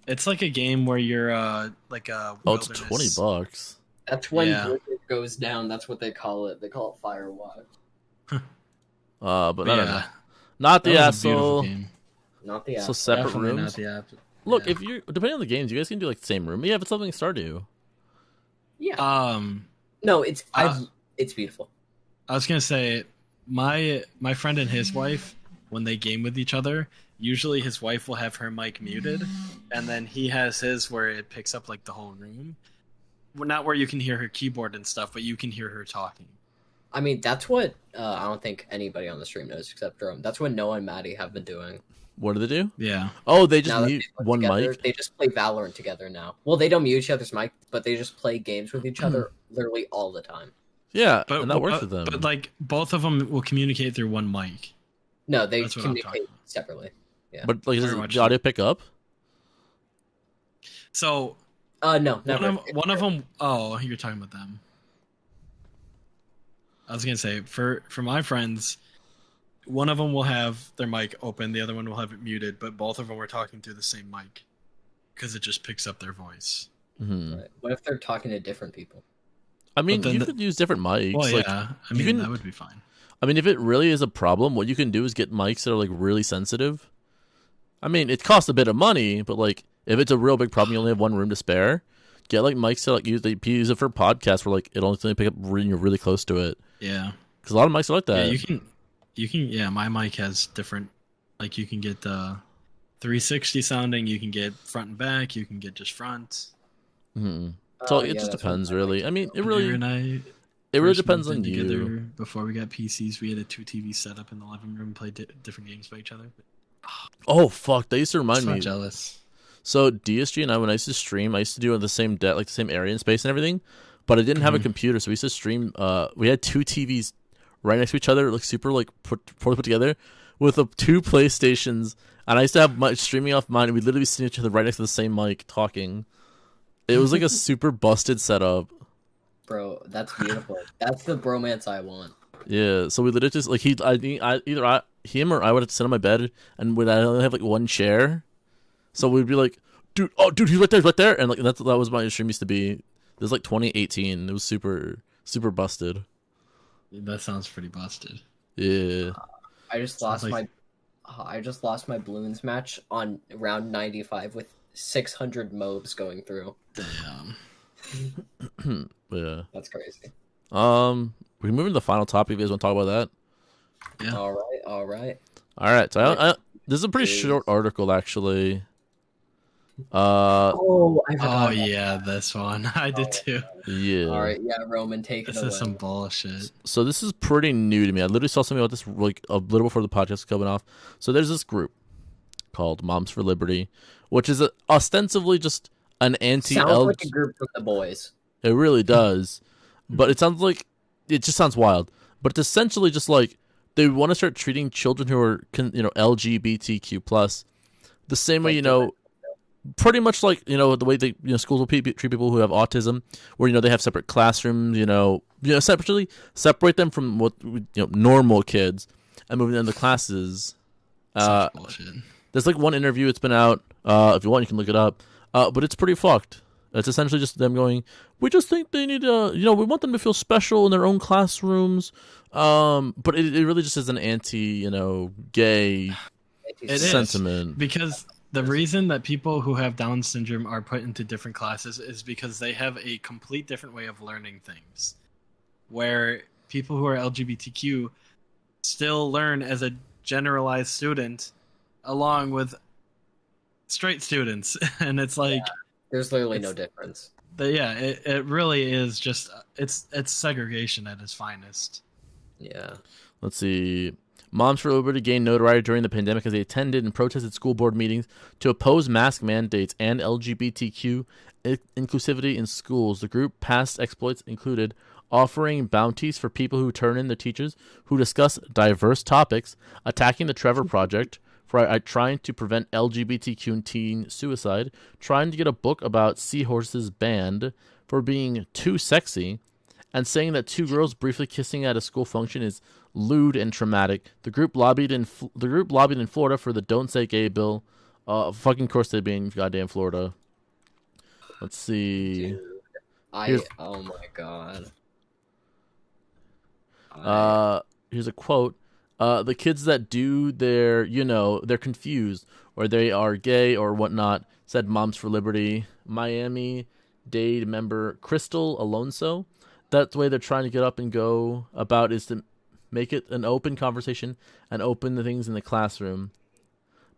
It's like a game where you're like a oh, it's wilderness- $20. That's when Yeah. Blizzard goes down. That's what they call it. They call it Firewatch. But I don't know. Yeah, Not the that was a beautiful asshole. game. Not the app. So separate Definitely rooms. not the app. Look, Yeah. if you're depending on the games, you guys can do like the same room. Yeah, if it's something Stardew. Yeah. No, it's beautiful. I was gonna say my friend and his wife, when they game with each other, usually his wife will have her mic muted, and then he has his where it picks up like the whole room. Well, not where you can hear her keyboard and stuff, but you can hear her talking. I mean, that's what I don't think anybody on the stream knows except Jerome. That's what Noah and Maddie have been doing. What do they do? Yeah. Oh, they just Now that mute they play one together, mic. They just play Valorant together now. Well, they don't mute each other's mic, but they just play games with each other literally all the time. Yeah, But and that works with them. But like both of them will communicate through one mic. No, they That's what I'm communicate talking about. separately. But like, does Firewatch the audio pick up? So No, never. one of them. Oh, you're talking about them. I was gonna say for my friends, one of them will have their mic open, the other one will have it muted, but both of them are talking through the same mic because it just picks up their voice. Mm-hmm. Right. What if they're talking to different people? I mean, But then you could use different mics. Well, like, yeah, I you mean can- that would be fine. I mean, if it really is a problem, what you can do is get mics that are like really sensitive. I mean, it costs a bit of money, but like if it's a real big problem, you only have one room to spare. Get like mics that like use it for podcasts where like it'll only pick up when you're really close to it. Yeah, Because a lot of mics are like that. yeah, you can. Yeah, my mic has different. Like you can get the 360 sounding. You can get front and back. You can get just front. Mhm. So it Yeah, just that's depends, what I really. like. I mean, it Aaron really and I depends moved on in together. you. Before we got PCs, we had a 2 TV setup in the living room, played different games by each other. Oh fuck! That used to remind I'm me. jealous. So DSG and I, when I used to stream, I used to do it in the same like the same area and space and everything, but I didn't have a Mhm. computer, so we used to stream. We had 2 TVs right next to each other, like super like put together, with 2 PlayStations, and I used to have my streaming off mine, and we'd literally see each other right next to the same mic talking. It was like a super busted setup. Bro, that's beautiful. That's the bromance I want. Yeah, so we literally just like him or I would have to sit on my bed, and would I only have like one chair, so we'd be like, dude, he's right there, and like that was my stream used to be. It was like 2018. It was super busted. That sounds pretty busted. Yeah. I just Sounds lost like- I just lost my balloons match on round 95 with 600 mobs going through. Damn. Yeah. That's crazy. We move into the final topic. If you guys want to talk about that? Yeah. All right. All right. So this is a pretty short article, actually. Oh, I forgot. Oh yeah, this one I did too. Yeah. All right, yeah, Roman, take This it away. is some bullshit. So this is pretty new to me. I literally saw something about this like a little before the podcast was coming off. So there's this group called Moms for Liberty, which is ostensibly just an Sounds anti-L. like a group of the boys. It really does. But it sounds like it just sounds wild. But it's essentially just like they want to start treating children who are LGBTQ plus the same way, pretty much like the way they schools will treat people who have autism, where they have separate classrooms, separately separate them from what normal kids and moving them to classes. Such bullshit. There's like one interview, it's been out. If you want, you can look it up. But it's pretty fucked. It's essentially just them going, we just think they need we want them to feel special in their own classrooms. But it really just is an gay sentiment. Because the reason that people who have Down syndrome are put into different classes is because they have a complete different way of learning things. Where people who are LGBTQ still learn as a generalized student along with straight students. And it's like... Yeah, there's literally no difference. It really is just... It's segregation at its finest. Yeah. Let's see... Moms for Liberty gained notoriety during the pandemic as they attended and protested school board meetings to oppose mask mandates and LGBTQ inclusivity in schools. The group past exploits included offering bounties for people who turn in their teachers who discuss diverse topics, attacking the Trevor Project for trying to prevent LGBTQ teen suicide, trying to get a book about seahorses banned for being too sexy, and saying that two girls briefly kissing at a school function is lewd and traumatic. The group lobbied in Florida for the Don't Say Gay bill. Fucking course they'd be in goddamn Florida. Let's see. Dude, oh my god. Here's a quote. The kids that do their, they're confused or they are gay or whatnot, said Moms for Liberty. Miami-Dade member Crystal Alonso. That's the way they're trying to get up and go about is to make it an open conversation and open the things in the classroom.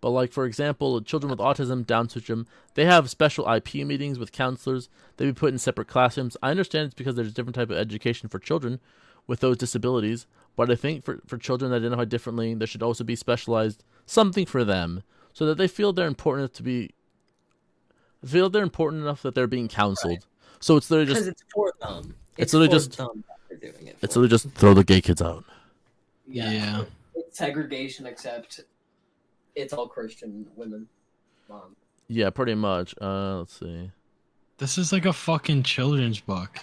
But like, for example, children with autism, Down syndrome, they have special IP meetings with counselors. They be put in separate classrooms. I understand it's because there's a different type of education for children with those disabilities. But I think for children that identify differently, there should also be specialized something for them so that they feel they're important enough that they're being counseled. Right. So it's literally just... Because it's for them. It's literally just throw the gay kids out. Yeah. It's segregation, except it's all Christian women. Yeah, pretty much. Let's see. This is like a fucking children's book.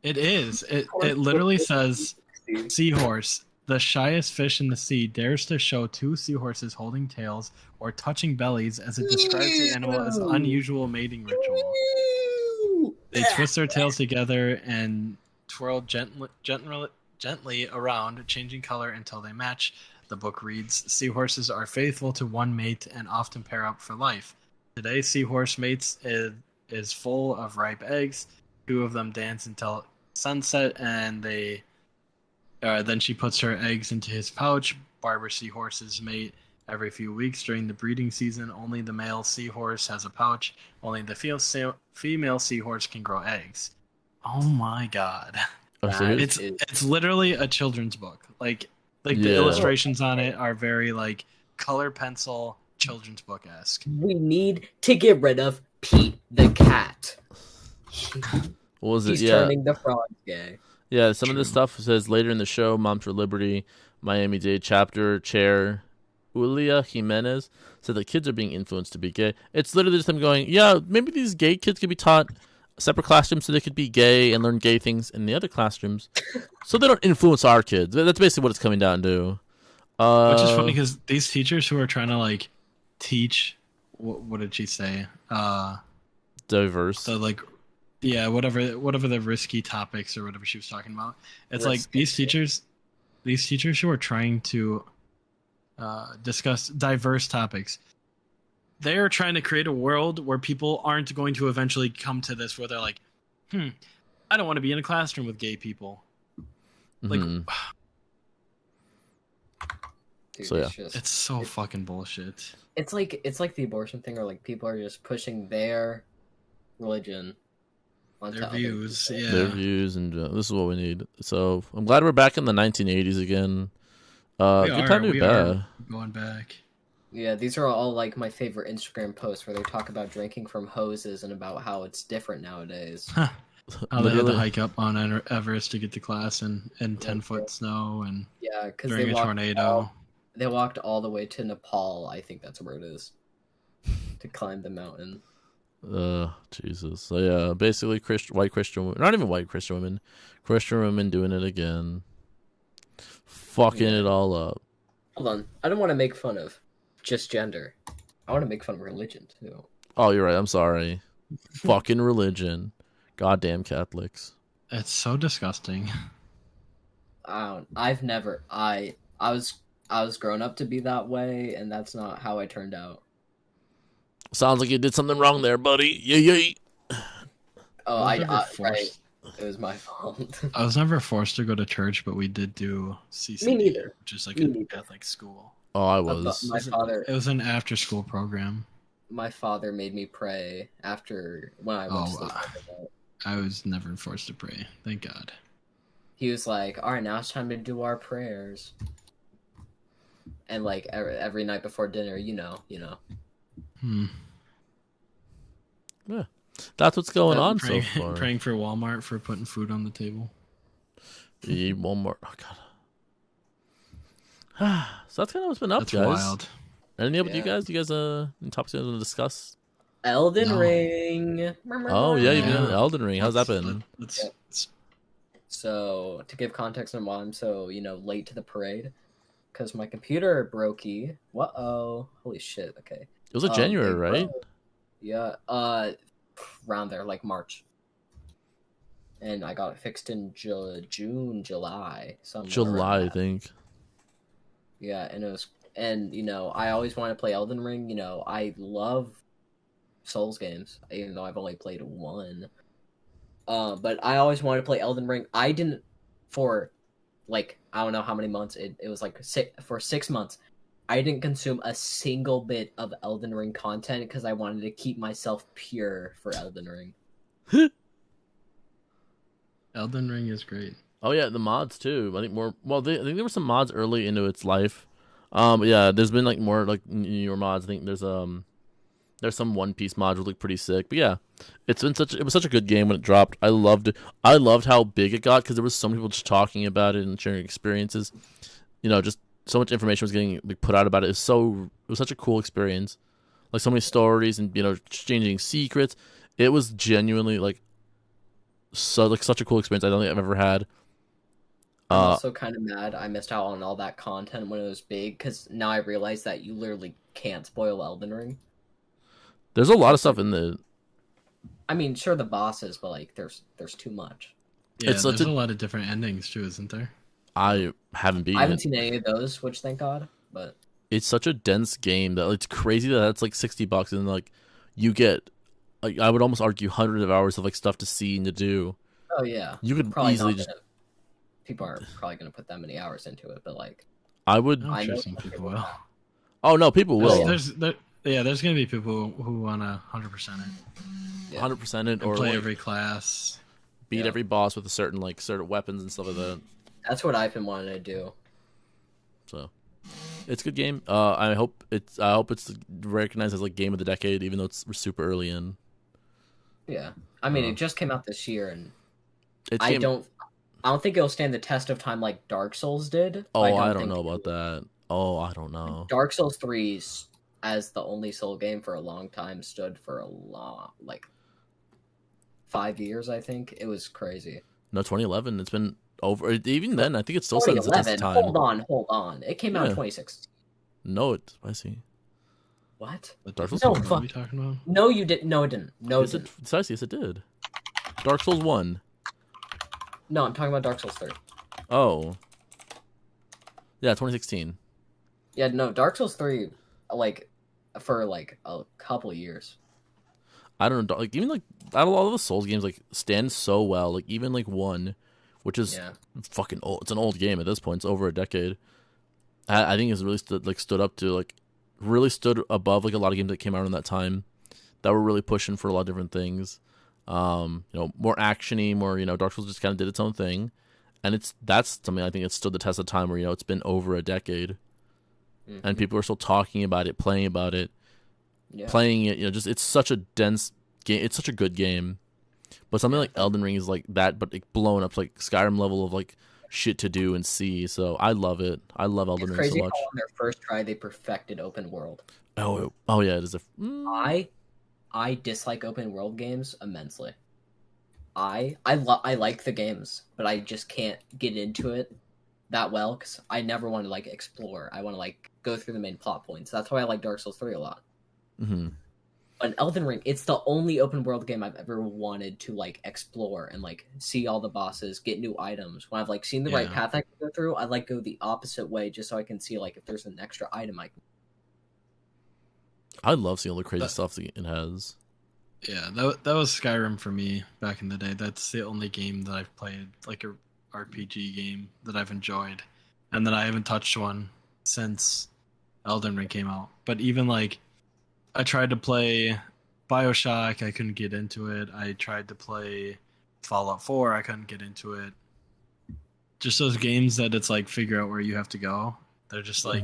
It is. It literally says, Seahorse, the shyest fish in the sea, dares to show two seahorses holding tails or touching bellies as it describes the animal as an unusual mating ritual. They twist their tails together and twirl gently around, changing color until they match. The book reads, seahorses are faithful to one mate and often pair up for life. Today, seahorse mates is full of ripe eggs. Two of them dance until sunset, and then she puts her eggs into his pouch. Barber seahorses mate every few weeks during the breeding season. Only the male seahorse has a pouch. Only the female seahorse can grow eggs. Oh my god! It's literally a children's book. Like the illustrations on it are very like color pencil children's book-esque. We need to get rid of Pete the cat. What was it? He's turning the frogs gay. Yeah, some of this stuff says later in the show, Moms for Liberty, Miami-Dade chapter chair Ulia Jimenez said that kids are being influenced to be gay. It's literally just them going, yeah, maybe these gay kids could be taught separate classrooms so they could be gay and learn gay things in the other classrooms so they don't influence our kids. That's basically what it's coming down to. Which is funny because these teachers who are trying to like teach, what did she say? Diverse. So like, yeah, whatever the risky topics or whatever she was talking about. It's risky. Like these teachers who are trying to discuss diverse topics. They are trying to create a world where people aren't going to eventually come to this where they're like, I don't want to be in a classroom with gay people. Like, Dude, so yeah, it's so fucking bullshit. It's like the abortion thing, or like people are just pushing their religion onto their views, yeah, their views, and this is what we need. So I'm glad we're back in the 1980s again. Good time to be back. Going back. Yeah, these are all like my favorite Instagram posts where they talk about drinking from hoses and about how it's different nowadays. How they had to Literally. hike up on Everest to get to class in 10-foot snow and Yeah, because during a tornado. They walked all the way to Nepal. I think that's where it is to climb the mountain. Jesus. So yeah, basically white Christian women, not even white Christian women doing it again, fucking it all up. Hold on, I don't want to make fun of just gender. I want to make fun of religion too. Oh, you're right. I'm sorry. Fucking religion. Goddamn Catholics. It's so disgusting. I've never. I was grown up to be that way, and that's not how I turned out. Sounds like you did something wrong there, buddy. Yay. Oh, I was never right. forced. It was my fault. I was never forced to go to church, but we did do CCD, Me neither. which is like Me a neither. Catholic school. Oh, I was. My father. It was an after-school program. My father made me pray after when I went to sleep. I was never forced to pray. Thank God. He was like, "All right, now it's time to do our prayers." And like every night before dinner, you know. Yeah, that's what's going on praying, so far. Praying for Walmart for putting food on the table. We need one more. Oh god. So that's kind of what's been up, That's guys. wild. Anything up with you Yeah. guys? You guys any topics you guys want to discuss? Elden No. Ring. Oh yeah, you've been in Yeah. Elden Ring. How's that been? So to give context on why I'm so late to the parade, because my computer brokey. Holy shit. Okay. It was like January, right? Yeah. Around there, like March. And I got it fixed in June, July. July, I think. Yeah, and it was, and I always want to play Elden Ring. I love Souls games, even though I've only played one. But I always wanted to play Elden Ring. I didn't for like I don't know how many months. It was like for 6 months. I didn't consume a single bit of Elden Ring content because I wanted to keep myself pure for Elden Ring. Elden Ring is great. Oh yeah, the mods too. I think more. Well, I think there were some mods early into its life. But yeah, there's been like more like newer mods. I think there's some One Piece mods that look pretty sick. But yeah, it was such a good game when it dropped. I loved how big it got because there was so many people just talking about it and sharing experiences. Just so much information was getting like, put out about it. It was such a cool experience. Like so many stories and exchanging secrets. It was genuinely like such a cool experience. I don't think I've ever had. I'm also kind of mad I missed out on all that content when it was big, because now I realize that you literally can't spoil Elden Ring. There's a lot of stuff in the. I mean, sure, the bosses, but like, there's too much. Yeah, It's there's a lot of different endings too, isn't there? I haven't beaten I haven't it. seen any of those, which thank God. But It's such a dense game that it's crazy that that's like $60 and like you get, like I would almost argue hundreds of hours of like stuff to see and to do. oh yeah, You could probably easily not just. gonna, people aren't probably gonna put that many hours into it, but like, I would. I'm I sure know some some people people will. Oh no, people will. There's going to be people who want to 100% it. 100% it And or play like, every class. beat Yeah. every boss with a certain weapons and stuff like that. that's what I've been wanting to do. So it's a good game. I hope it's recognized as like game of the decade, even though it's super early in. Yeah, I mean, it just came out this year, and It's I game- don't think it'll stand the test of time like Dark Souls did. Oh, I don't think know about that. Oh, I don't know. Dark Souls 3 as the only Soul game for a long time stood for a long, like 5 years. I think it was crazy. No, 2011. It's been over. Even then, I think it's still stands the test of 2011. time. Hold on. It came out in Yeah. 2016. No, it's spicy. What? But Dark Souls No, what are fuck. we talking about? No, you didn't. No, it didn't. No, it Yes, didn't. Spicy. Yes, it did. Dark Souls 1. No, I'm talking about Dark Souls 3. Oh. Yeah, 2016. Yeah, no, Dark Souls 3, like, for like a couple of years. I don't know. Like even like out of all of the Souls games, like stand so well. Like even like 1, which is Yeah. fucking old. It's an old game at this point. It's over a decade. I think it's really stood up to like really stood above like a lot of games that came out in that time that were really pushing for a lot of different things. More actiony, more Dark Souls just kind of did its own thing, and that's something I think it stood the test of time. Where it's been over a decade. and people are still talking about it, playing about it, Yeah. playing it. Just it's such a dense game. It's such a good game. But something like Elden Ring is like that, but like blown up, like Skyrim level of like shit to do and see. So I love it. I love Elden It's Ring crazy so much. how on their first try they perfected open world. Oh yeah, it is I dislike open world games immensely. I like the games, but I just can't get into it that well because I never want to like explore. I want to like go through the main plot points. That's why I like Dark Souls 3 a lot. Mm-hmm. But Elden Ring, it's the only open world game I've ever wanted to like explore and like see all the bosses, get new items. When I've like seen the right path I can go through, I like go the opposite way just so I can see like if there's an extra item I can. I love seeing all the crazy stuff that it has. Yeah, that was Skyrim for me back in the day. That's the only game that I've played, like a RPG game that I've enjoyed, and then I haven't touched one since Elden Ring came out. But even like, I tried to play BioShock, I couldn't get into it. I tried to play Fallout 4, I couldn't get into it. Just those games that it's like figure out where you have to go. They're just like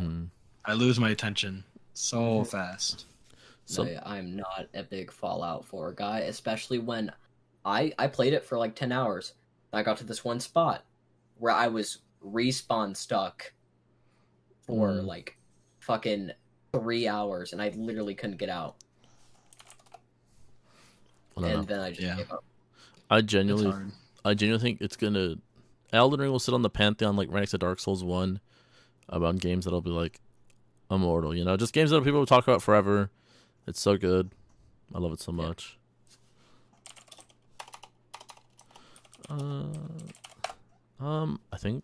I lose my attention so fast. So No, yeah, I'm not a big Fallout 4 guy, especially when I played it for like 10 hours. I got to this one spot where I was respawn stuck for like fucking 3 hours and I literally couldn't get out. And then I just gave up. I genuinely think it's gonna Elden Ring will sit on the pantheon like right next to Dark Souls 1 about games that'll be like immortal, just games that people will talk about forever. It's so good. I love it so much. I think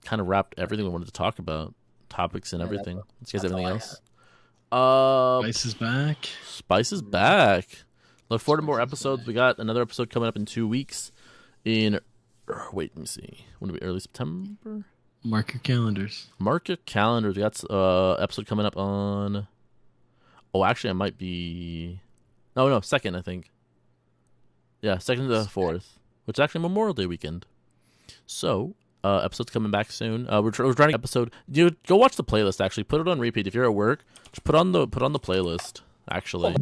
kind of wrapped everything we wanted to talk about. Topics and everything. Let's get everything else. Spice is back. Spice is back. Look forward to more episodes. We got another episode coming up in 2 weeks. Wait, let me see. When it be early September? Mark your calendars. Mark your calendars. We got episode coming up on. Oh, actually, I might be. No, 2nd, I think. Yeah, 2nd to the 4th, which is actually Memorial Day weekend. So, episode's coming back soon. We're trying to episode. Dude, go watch the playlist. Actually, put it on repeat. If you're at work, just put on the playlist. Actually.